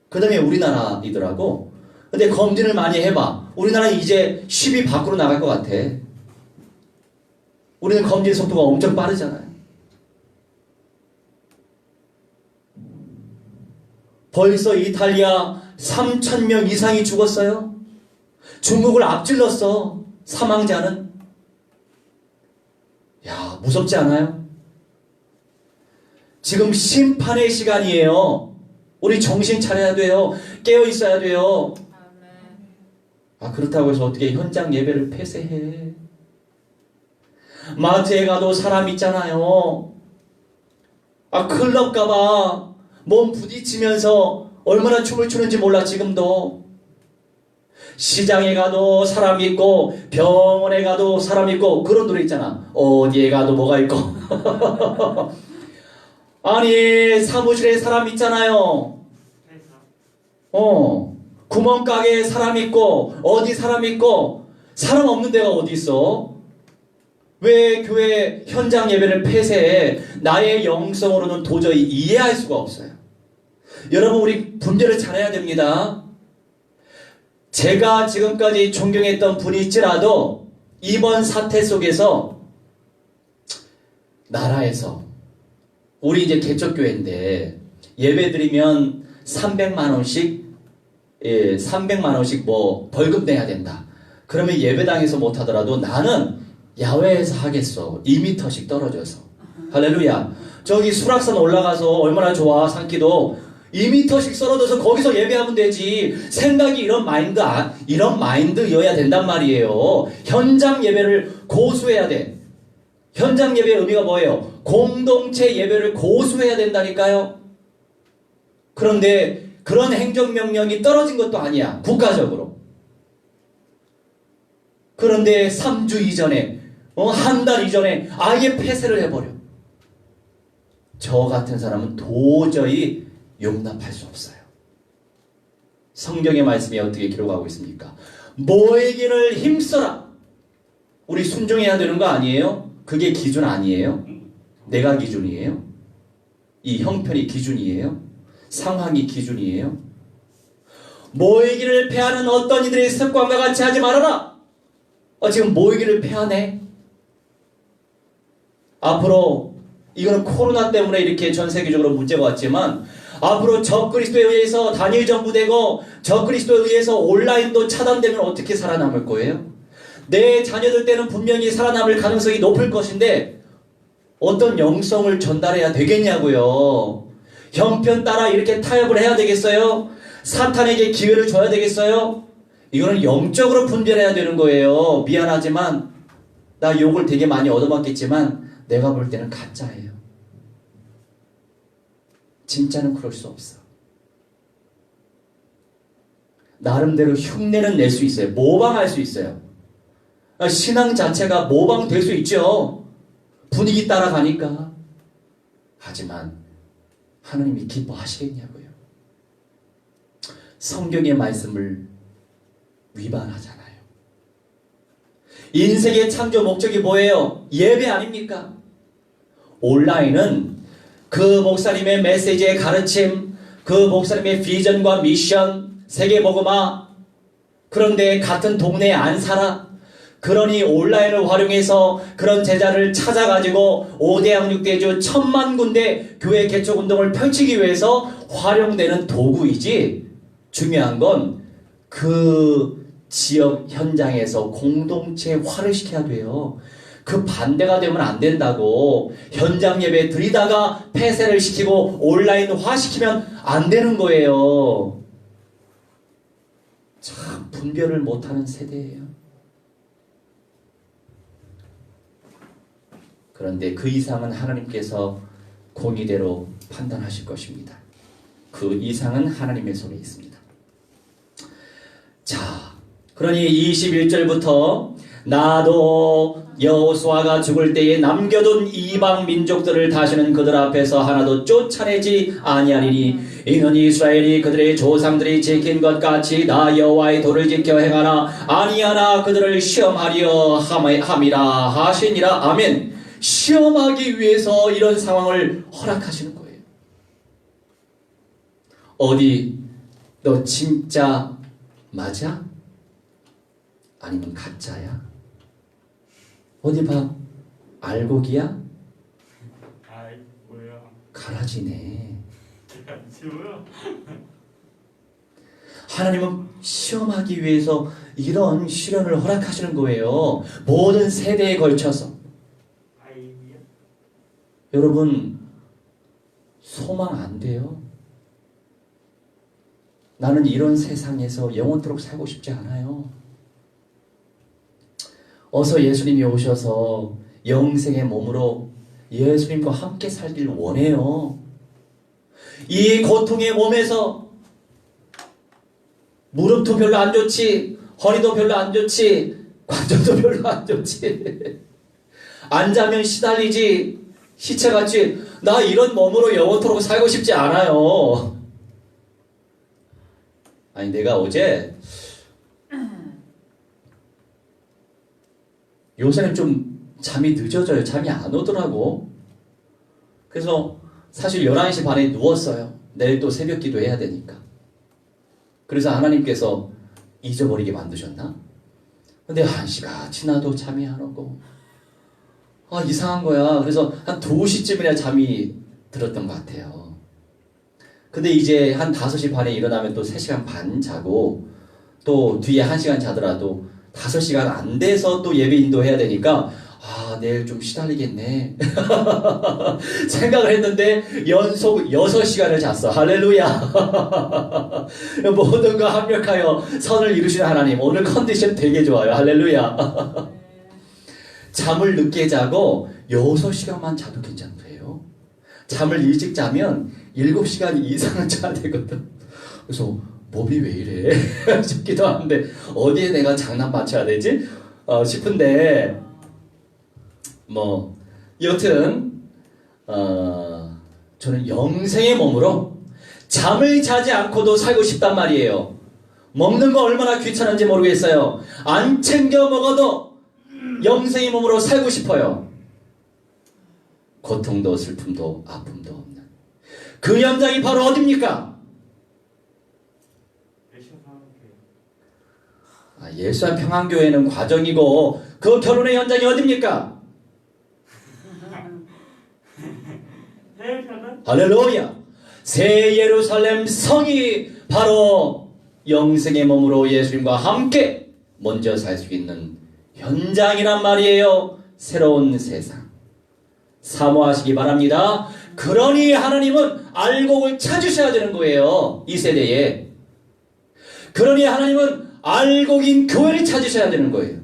그 다음에 우리나라이더라고. 근데 검진을 많이 해봐. 우리나라는 이제 10위 밖으로 나갈 것 같아. 우리는 검진 속도가 엄청 빠르잖아요. 벌써 이탈리아 3,000명 이상이 죽었어요. 중국을 앞질렀어. 사망자는. 야, 무섭지 않아요? 지금 심판의 시간이에요. 우리 정신 차려야 돼요. 깨어 있어야 돼요. 그렇다고 해서 어떻게 현장 예배를 폐쇄해? 마트에 가도 사람 있잖아요. 클럽 가봐. 몸 부딪히면서 얼마나 춤을 추는지 몰라. 지금도 시장에 가도 사람 있고 병원에 가도 사람 있고 그런 노래 있잖아. 어디에 가도 뭐가 있고 아니 사무실에 사람 있잖아요. 구멍가게에 사람 있고 어디 사람 있고 사람 없는 데가 어디 있어? 왜 교회 현장 예배를 폐쇄해? 나의 영성으로는 도저히 이해할 수가 없어요. 여러분, 우리 분별을 잘해야 됩니다. 제가 지금까지 존경했던 분일지라도 이번 사태 속에서 나라에서 우리 이제 개척교회인데 예배 드리면 300만 원씩 300만 원씩 뭐 벌금 내야 된다. 그러면 예배당에서 못 하더라도 나는 야외에서 하겠어. 2m씩 떨어져서. 할렐루야. 저기 수락산 올라가서 얼마나 좋아. 산기도 2m씩 썰어져서 거기서 예배하면 되지. 생각이 이런 마인드여야 된단 말이에요. 현장 예배를 고수해야 돼. 현장 예배의 의미가 뭐예요? 공동체 예배를 고수해야 된다니까요. 그런데 그런 행정명령이 떨어진 것도 아니야. 국가적으로. 그런데 3주 이전에 한 달 이전에 아예 폐쇄를 해버려. 저 같은 사람은 도저히 용납할 수 없어요. 성경의 말씀이 어떻게 기록하고 있습니까? 모이기를 힘써라. 우리 순종해야 되는 거 아니에요? 그게 기준 아니에요? 내가 기준이에요? 이 형편이 기준이에요? 상황이 기준이에요? 모이기를 패하는 어떤 이들의 습관과 같이 하지 말아라. 지금 모이기를 패하네. 앞으로 이거는 코로나 때문에 이렇게 전 세계적으로 문제가 왔지만 앞으로 적그리스도에 의해서 단일 정부되고 적그리스도에 의해서 온라인도 차단되면 어떻게 살아남을 거예요? 내 자녀들 때는 분명히 살아남을 가능성이 높을 것인데 어떤 영성을 전달해야 되겠냐고요. 형편 따라 이렇게 타협을 해야 되겠어요? 사탄에게 기회를 줘야 되겠어요? 이거는 영적으로 분별해야 되는 거예요. 미안하지만 나 욕을 되게 많이 얻어맞겠지만 내가 볼 때는 가짜예요. 진짜는 그럴 수 없어. 나름대로 흉내는 낼 수 있어요. 모방할 수 있어요. 신앙 자체가 모방될 수 있죠. 분위기 따라가니까. 하지만 하나님이 기뻐하시겠냐고요. 성경의 말씀을 위반하잖아요. 인생의 창조 목적이 뭐예요? 예배 아닙니까? 온라인은 그 목사님의 메시지의 가르침, 그 목사님의 비전과 미션, 세계복음화, 그런데 같은 동네에 안 살아. 그러니 온라인을 활용해서 그런 제자를 찾아가지고 5대양 6대주 1000만 군데 교회 개척 운동을 펼치기 위해서 활용되는 도구이지, 중요한 건 그 지역 현장에서 공동체화를 시켜야 돼요. 그 반대가 되면 안 된다고. 현장 예배 드리다가 폐쇄를 시키고 온라인화 시키면 안 되는 거예요. 참 분별을 못하는 세대예요. 그런데 그 이상은 하나님께서 공의대로 판단하실 것입니다. 그 이상은 하나님의 손에 있습니다. 자, 그러니 21절부터 나도 여호수아가 죽을 때에 남겨둔 이방 민족들을 다시는 그들 앞에서 하나도 쫓아내지 아니하리니 이는 이스라엘이 그들의 조상들이 지킨 것 같이 나 여호와의 도를 지켜 행하나 아니하나 그들을 시험하려 함이라 하시니라. 아멘. 시험하기 위해서 이런 상황을 허락하시는 거예요. 어디 너 진짜 맞아? 아니면 가짜야? 어디 봐. 알곡이야? 아이 뭐야? 가라지네. 지우야? 하나님은 시험하기 위해서 이런 시련을 허락하시는 거예요. 모든 세대에 걸쳐서. 아이야? 여러분, 소망 안 돼요? 나는 이런 세상에서 영원토록 살고 싶지 않아요. 어서 예수님이 오셔서 영생의 몸으로 예수님과 함께 살길 원해요. 이 고통의 몸에서 무릎도 별로 안 좋지, 허리도 별로 안 좋지, 관절도 별로 안 좋지, 앉으면 시달리지, 시체같이. 나 이런 몸으로 영원토록 살고 싶지 않아요. 아니, 내가 어제 요새는 좀 잠이 늦어져요. 잠이 안 오더라고. 그래서 사실 11시 반에 누웠어요. 내일 또 새벽 기도 해야 되니까. 그래서 하나님께서 잊어버리게 만드셨나? 근데 1시가 지나도 잠이 안 오고, 이상한 거야. 그래서 한 2시쯤이나 잠이 들었던 것 같아요. 근데 이제 한 5시 반에 일어나면 또 3시간 반 자고, 또 뒤에 1시간 자더라도 5시간 안 돼서 또 예배 인도해야 되니까, 내일 좀 시달리겠네. 생각을 했는데 연속 6시간을 잤어. 할렐루야. 모든 거 합력하여 선을 이루시는 하나님, 오늘 컨디션 되게 좋아요. 할렐루야. 잠을 늦게 자고 6시간만 자도 괜찮대요. 잠을 일찍 자면 7시간 이상은 자야 되거든. 그래서 몸이 왜 이래? 싶기도 하는데 어디에 내가 장난 맞춰야 되지? 싶은데 여튼 저는 영생의 몸으로 잠을 자지 않고도 살고 싶단 말이에요. 먹는 거 얼마나 귀찮은지 모르겠어요. 안 챙겨 먹어도 영생의 몸으로 살고 싶어요. 고통도 슬픔도 아픔도 없는 그 현장이 바로 어딥니까? 예수한 평안교회는 과정이고 그 결혼의 현장이 어딥니까? 할렐루야. 새 예루살렘 성이 바로 영생의 몸으로 예수님과 함께 먼저 살 수 있는 현장이란 말이에요. 새로운 세상 사모하시기 바랍니다. 그러니 하나님은 알곡을 찾으셔야 되는 거예요. 이 세대에. 그러니 하나님은 알곡인 교회를 찾으셔야 되는 거예요.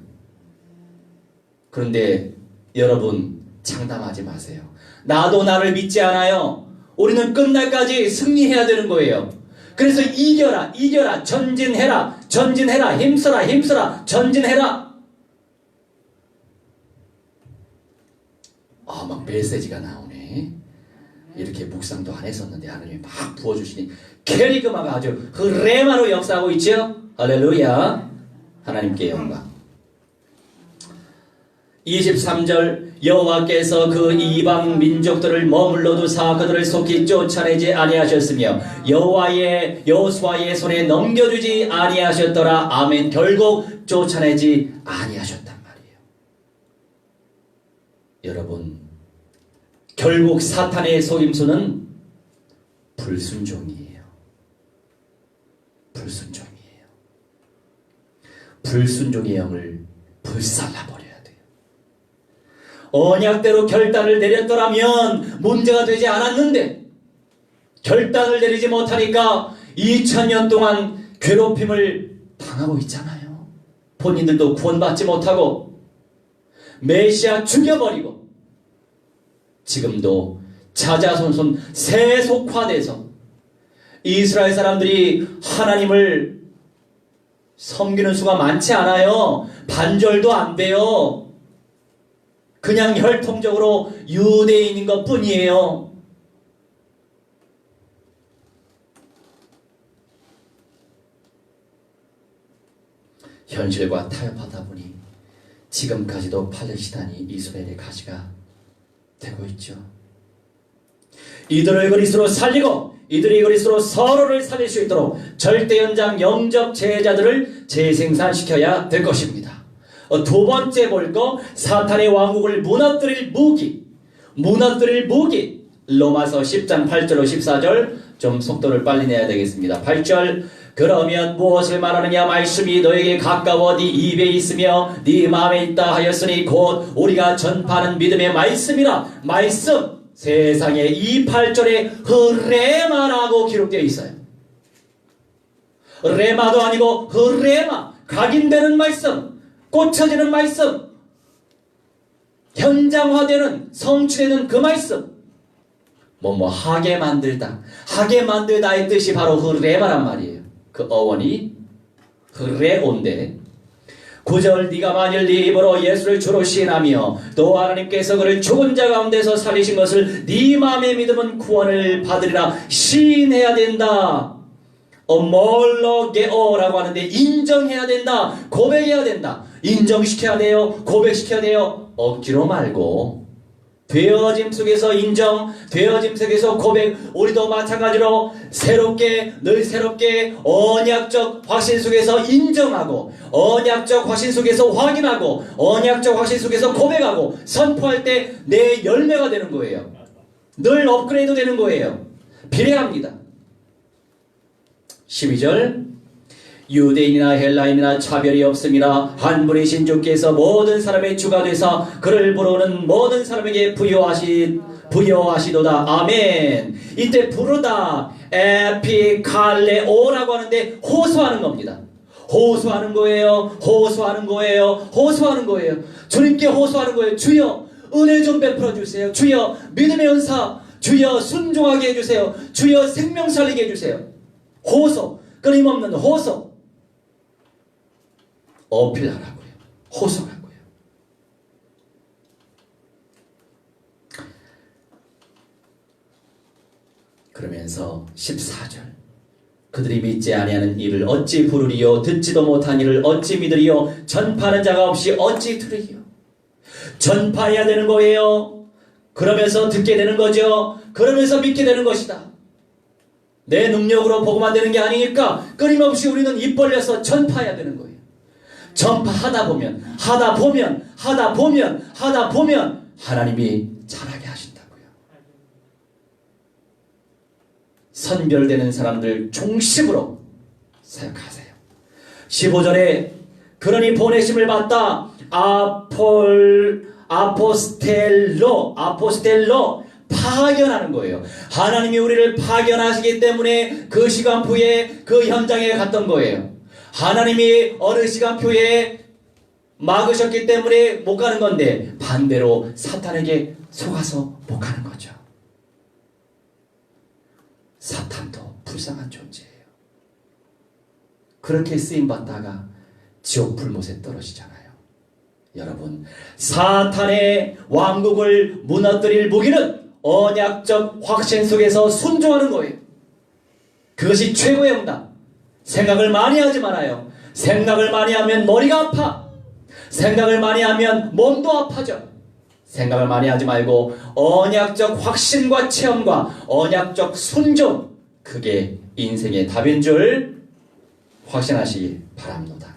그런데 여러분, 장담하지 마세요. 나도 나를 믿지 않아요. 우리는 끝날까지 승리해야 되는 거예요. 그래서 이겨라, 이겨라, 전진해라, 전진해라, 힘써라, 힘써라, 전진해라. 막 메시지가 나오네. 이렇게 묵상도 안 했었는데 하나님이 막 부어주시니 캐리그마가 아주 그 레마로 역사하고 있죠. 할렐루야. 하나님께 영광. 23절 여호와께서 그 이방 민족들을 머물러 두사 그들을 속히 쫓아내지 아니하셨으며 여호수아의 손에 넘겨주지 아니하셨더라. 아멘. 결국 쫓아내지 아니하셨단 말이에요. 여러분, 결국 사탄의 속임수는 불순종이에요. 불순종이에요. 불순종의 영을 불살라버려야 돼요. 언약대로 결단을 내렸더라면 문제가 되지 않았는데 결단을 내리지 못하니까 2000년 동안 괴롭힘을 당하고 있잖아요. 본인들도 구원받지 못하고 메시아 죽여버리고 지금도 자자손손 세속화돼서 이스라엘 사람들이 하나님을 섬기는 수가 많지 않아요. 반절도 안 돼요. 그냥 혈통적으로 유대인인 것 뿐이에요. 현실과 타협하다 보니 지금까지도 팔레스타인이 이스라엘의 가시가 되고 있죠. 이들을 그리스도로 살리고 이들이 그리스도로 서로를 살릴 수 있도록 절대연장 영접 제자들을 재생산시켜야 될 것입니다. 두 번째 볼 거, 사탄의 왕국을 무너뜨릴 무기. 로마서 10장 8절로 14절, 좀 속도를 빨리 내야 되겠습니다. 8절, 그러면 무엇을 말하느냐? 말씀이 너에게 가까워 네 입에 있으며 네 마음에 있다 하였으니 곧 우리가 전파하는 믿음의 말씀이라. 말씀, 세상에 이 8절에 흐레마라고 기록되어 있어요. 레마도 아니고 흐레마, 각인되는 말씀, 꽂혀지는 말씀, 현장화되는, 성취되는 그 말씀. 하게 만들다의 뜻이 바로 흐레마란 말이에요. 그 어원이 흐레온데 9절, 네가 만일 네 입으로 예수를 주로 시인하며 또 하나님께서 그를 죽은 자 가운데서 살리신 것을 네 마음에 믿으면 구원을 받으리라. 시인해야 된다. 몰로게오라고 하는데 인정해야 된다. 고백해야 된다. 인정시켜야 돼요. 고백시켜야 돼요. 억지로 말고 되어짐 속에서 인정, 되어짐 속에서 고백. 우리도 마찬가지로 늘 새롭게 언약적 확신 속에서 인정하고, 언약적 확신 속에서 확인하고, 언약적 확신 속에서 고백하고, 선포할 때 내 열매가 되는 거예요. 늘 업그레이드 되는 거예요. 비례합니다. 12절, 유대인이나 헬라인이나 차별이 없음이라 한 분이신 주께서 모든 사람의 주가 되사 그를 부르는 모든 사람에게 부여하시도다. 아멘. 이때 부르다, 에피칼레오라고 하는데 호소하는 겁니다. 호소하는 거예요. 주님께 호소하는 거예요. 주여 은혜 좀 베풀어 주세요. 주여 믿음의 은사, 주여 순종하게 해주세요. 주여 생명 살리게 해주세요. 호소, 끊임없는 호소. 어필하라고요. 호소라고요. 그러면서 14절, 그들이 믿지 아니하는 이를 어찌 부르리요? 듣지도 못한 이를 어찌 믿으리요? 전파하는 자가 없이 어찌 들으리요? 전파해야 되는 거예요. 그러면서 듣게 되는 거죠. 그러면서 믿게 되는 것이다. 내 능력으로 복음만 되는 게 아니니까 끊임없이 우리는 입 벌려서 전파해야 되는 거예요. 전파하다 보면 하나님이 잘하게 하신다고요. 선별되는 사람들 중심으로 사역하세요. 15절에 그러니 보내심을 받다, 아포스텔로 파견하는 거예요. 하나님이 우리를 파견하시기 때문에 그 시간표에 그 현장에 갔던 거예요. 하나님이 어느 시간표에 막으셨기 때문에 못 가는 건데 반대로 사탄에게 속아서 못 가는 거죠. 사탄도 불쌍한 존재예요. 그렇게 쓰임받다가 지옥 불못에 떨어지잖아요. 여러분, 사탄의 왕국을 무너뜨릴 무기는 언약적 확신 속에서 순종하는 거예요. 그것이 최고의 응답. 생각을 많이 하지 말아요. 생각을 많이 하면 머리가 아파. 생각을 많이 하면 몸도 아파져. 생각을 많이 하지 말고 언약적 확신과 체험과 언약적 순종, 그게 인생의 답인 줄 확신하시기 바랍니다.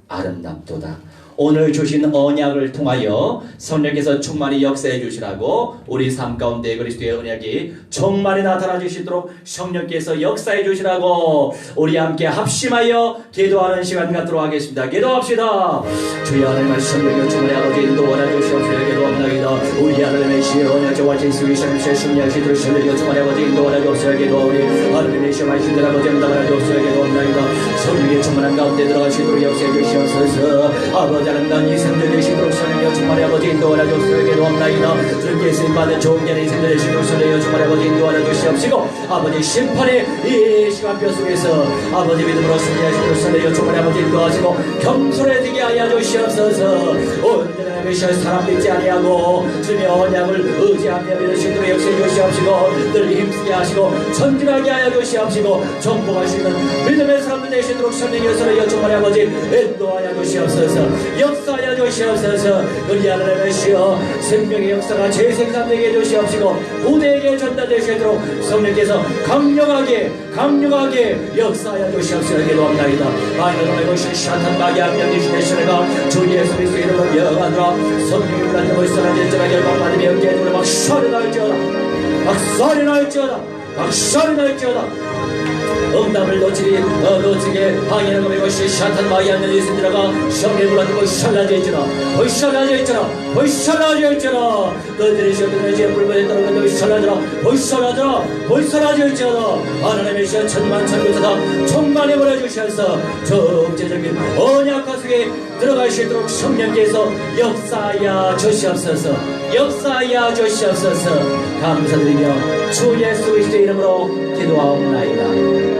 아름답도다. 오늘 주신 언약을 통하여 성령께서 충만히 역사해 주시라고, 우리 삶 가운데 그리스도의 언약이 충만히 나타나 주시도록 성령께서 역사해 주시라고 우리 함께 합심하여 기도하는 시간 갖도록 하겠습니다. 기도합시다. 주여 하나님의 성령의 충만히 아버지 인도하여 주시옵소서. 기도합니다. 우리 하나님의 시여 언약적 완전 수위선을 승리하시도록 성령의 충만히 아버지 인도하여 주옵소서. 기도하오니 하나님의 시여 하시는 아버지 인도하여 주옵소서. 기도합니다. 성령의 충만한 가운데 들어가시도록 역사해 주시옵소서. 아버지 아름다운 이생들 되시도록 성령여 충만히 아버지 인도하여 주옵소서. 기도합나이다. 주님께 쓰임받은 좋은 자의 이생들 되시도록 성령여 충만히 아버지 인도하여 주시옵시고, 아버지 심판의 이 시간표 속에서 아버지 믿음으로 승리하시도록 성령여 충만히 아버지 인도하시고, 겸손해지게 하여 주시옵소서. 온전한 메시아 사람 믿지 아니하고 주님의 언약을 의지하며 믿으시도록 역사해 주시옵시고, 늘 힘쓰게 하시고 전진하게 하여 주시옵시고, 정복하시는 믿음의 사람들 되시도록 성령여 충만히 아버지 인도하여 주시옵소서. 역사하여 주시옵소서. 우리 하나님의 시여 생명의 역사가 재생산되게 해주시옵시고, 후대에게 전달되시도록 성령께서 강력하게 역사하여 주시옵소서. 기도합나이다. 마이너의 것이 샤탄 마귀 악령이 되시는가 주 예수 그리스도의 이름으로 명하노라. 성령이 불안한 것이 사라질지라 결박받으며 깨물어 막살이 날지어다. 응답을 놓치게 방해하는 것이 샤탄 마귀 악령이 있으니라. 성령이 불안한 것이 벌사라져 있잖아. 너희들이 시험에 죄 불법에 따르는 것이 벌사라져 있잖아. 하나님의 시험 천만천교사다充满해버려 주셔서 적재적인 언약화 속에 들어갈 수 있도록 성령께서 역사하여 주시옵소서. 감사드리며 주 예수 그리스도의 이름으로 기도하옵나이다. 아멘.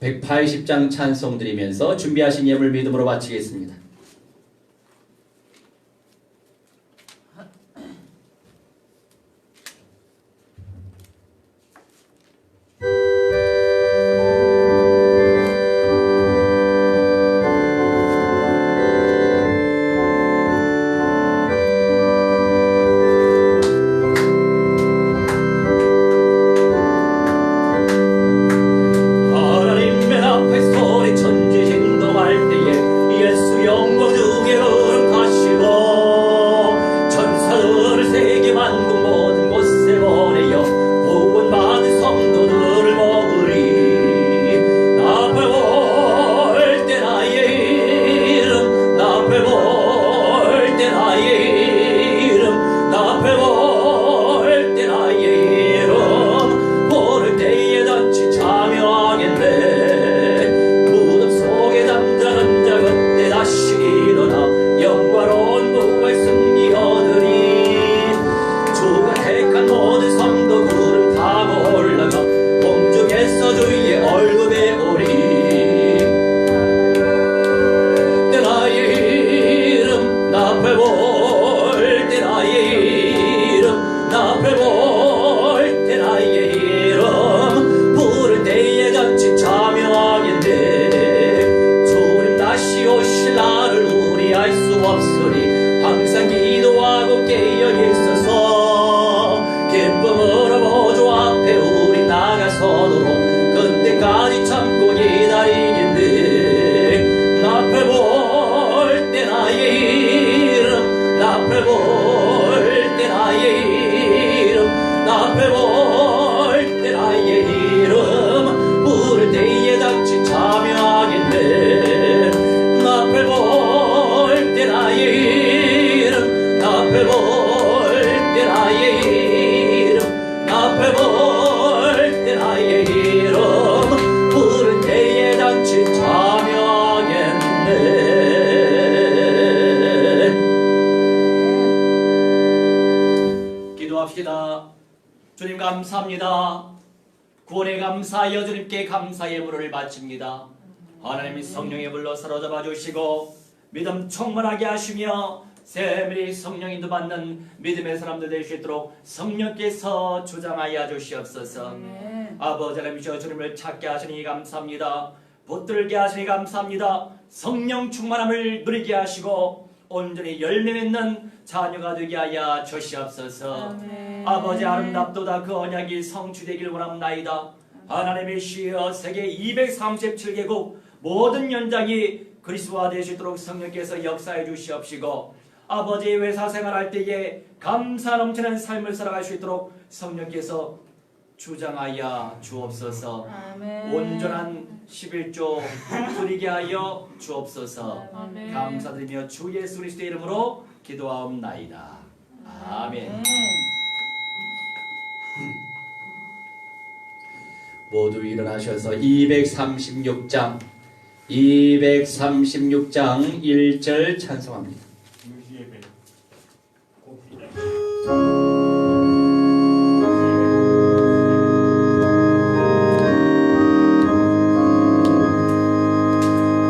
180장 찬송 드리면서 준비하신 예물 믿음으로 바치겠습니다. 기도합시다. 주님 감사합니다. 구원에 감사하여 주님께 감사의 예물을 바칩니다. 하나님이 성령의 불로 사로잡아 주시고 믿음 충만하게 하시며 세밀히 성령 인도받는 믿음의 사람들 될 수 있도록 성령께서 주장하여 주시옵소서. 아버지 하나님이시여 주님을 찾게 하시니 감사합니다. 붙들게 하시니 감사합니다. 성령 충만함을 누리게 하시고 온전히 열매 맺는 자녀가 되게 하여 주시옵소서. 아버지 아름답도다 그 언약이 성취되길 원합나이다. 하나님이시여 세계 237개국 모든 연장이 그리스도화 될 수 있도록 성령께서 역사해 주시옵시고 아버지 회사 생활할 때에 감사 넘치는 삶을 살아갈 수 있도록 성령께서 주장하여 주옵소서. 온전한 11조 드리게 하여 주옵소서. 감사드리며 주 예수 그리스도의 이름으로 기도하옵나이다. 아멘. 모두 일어나셔서 236장 1절 찬송합니다. 무시예배 곱이다.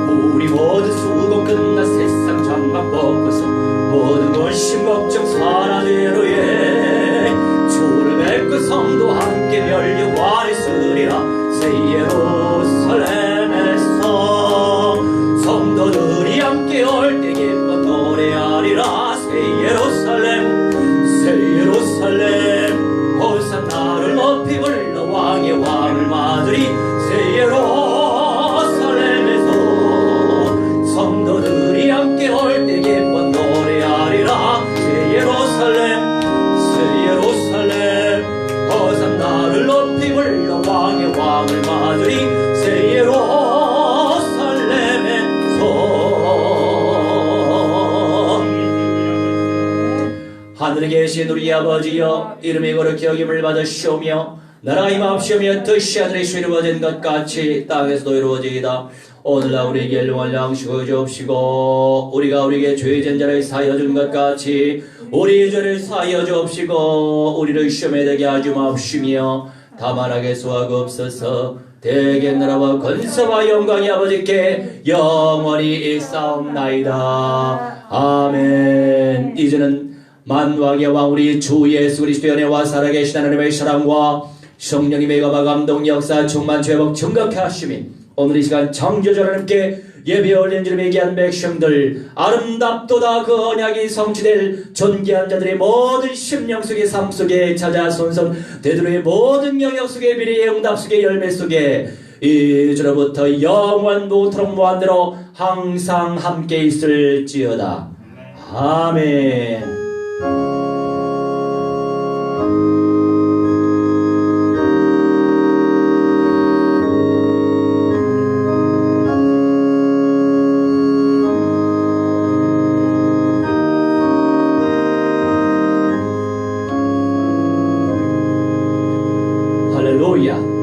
우리 모두 수고 끝나 세상 장막 벗고서 모든 근심 걱정 사라지루에 주를 뵙고 성도 함께 멸류관에 쓰리라. 새 예루살렘에서 성도들이 함께 올 때 기뻐 노래하리라. 새 예루살렘 호산나를 높이 불러 왕의 왕을 맞으리. 새 예루살렘에서 성도들이 함께 올 때 기뻐 노래하리라. 새 예루살렘 호산나를 높이 불러 왕의 왕을 맞으리. 새 예루살렘에서 하늘에 계신 우리 아버지여 이름이 거룩히 여김을 받으시오며 나라가 임하옵시오며 뜻이 하늘에 이루어진 것 같이 땅에서도 이루어지이다. 오늘날 우리에게 일용할 양식을 주옵시고 우리가 우리에게 죄진 자를 사하여 준 것 같이 우리 죄를 사하여 주옵시고 우리를 시험에 들게 하지 마옵시며 다만 악에 소하옵소서. 대개 나라와 권세와 영광이 아버지께 영원히 있사옵나이다. 아멘. 이제는 만왕의 왕 우리 주 예수 그리스도의 은혜와 살아계신 하나님의 사랑과 성령님의 감화 감동 역사 충만 죄복 증거케 하심이 오늘 이 시간 창조주 하나님께 예배 올린 주님의 귀한 백성들 아름답도다 그 언약이 성취될 존귀한 자들의 모든 심령 속의 삶 속에 찾아 손성 되도록의 모든 영역 속의 미래의 응답 속의 열매 속에 이제로부터 영원 무토록 무한대로 항상 함께 있을지어다. 아멘. 할렐루야.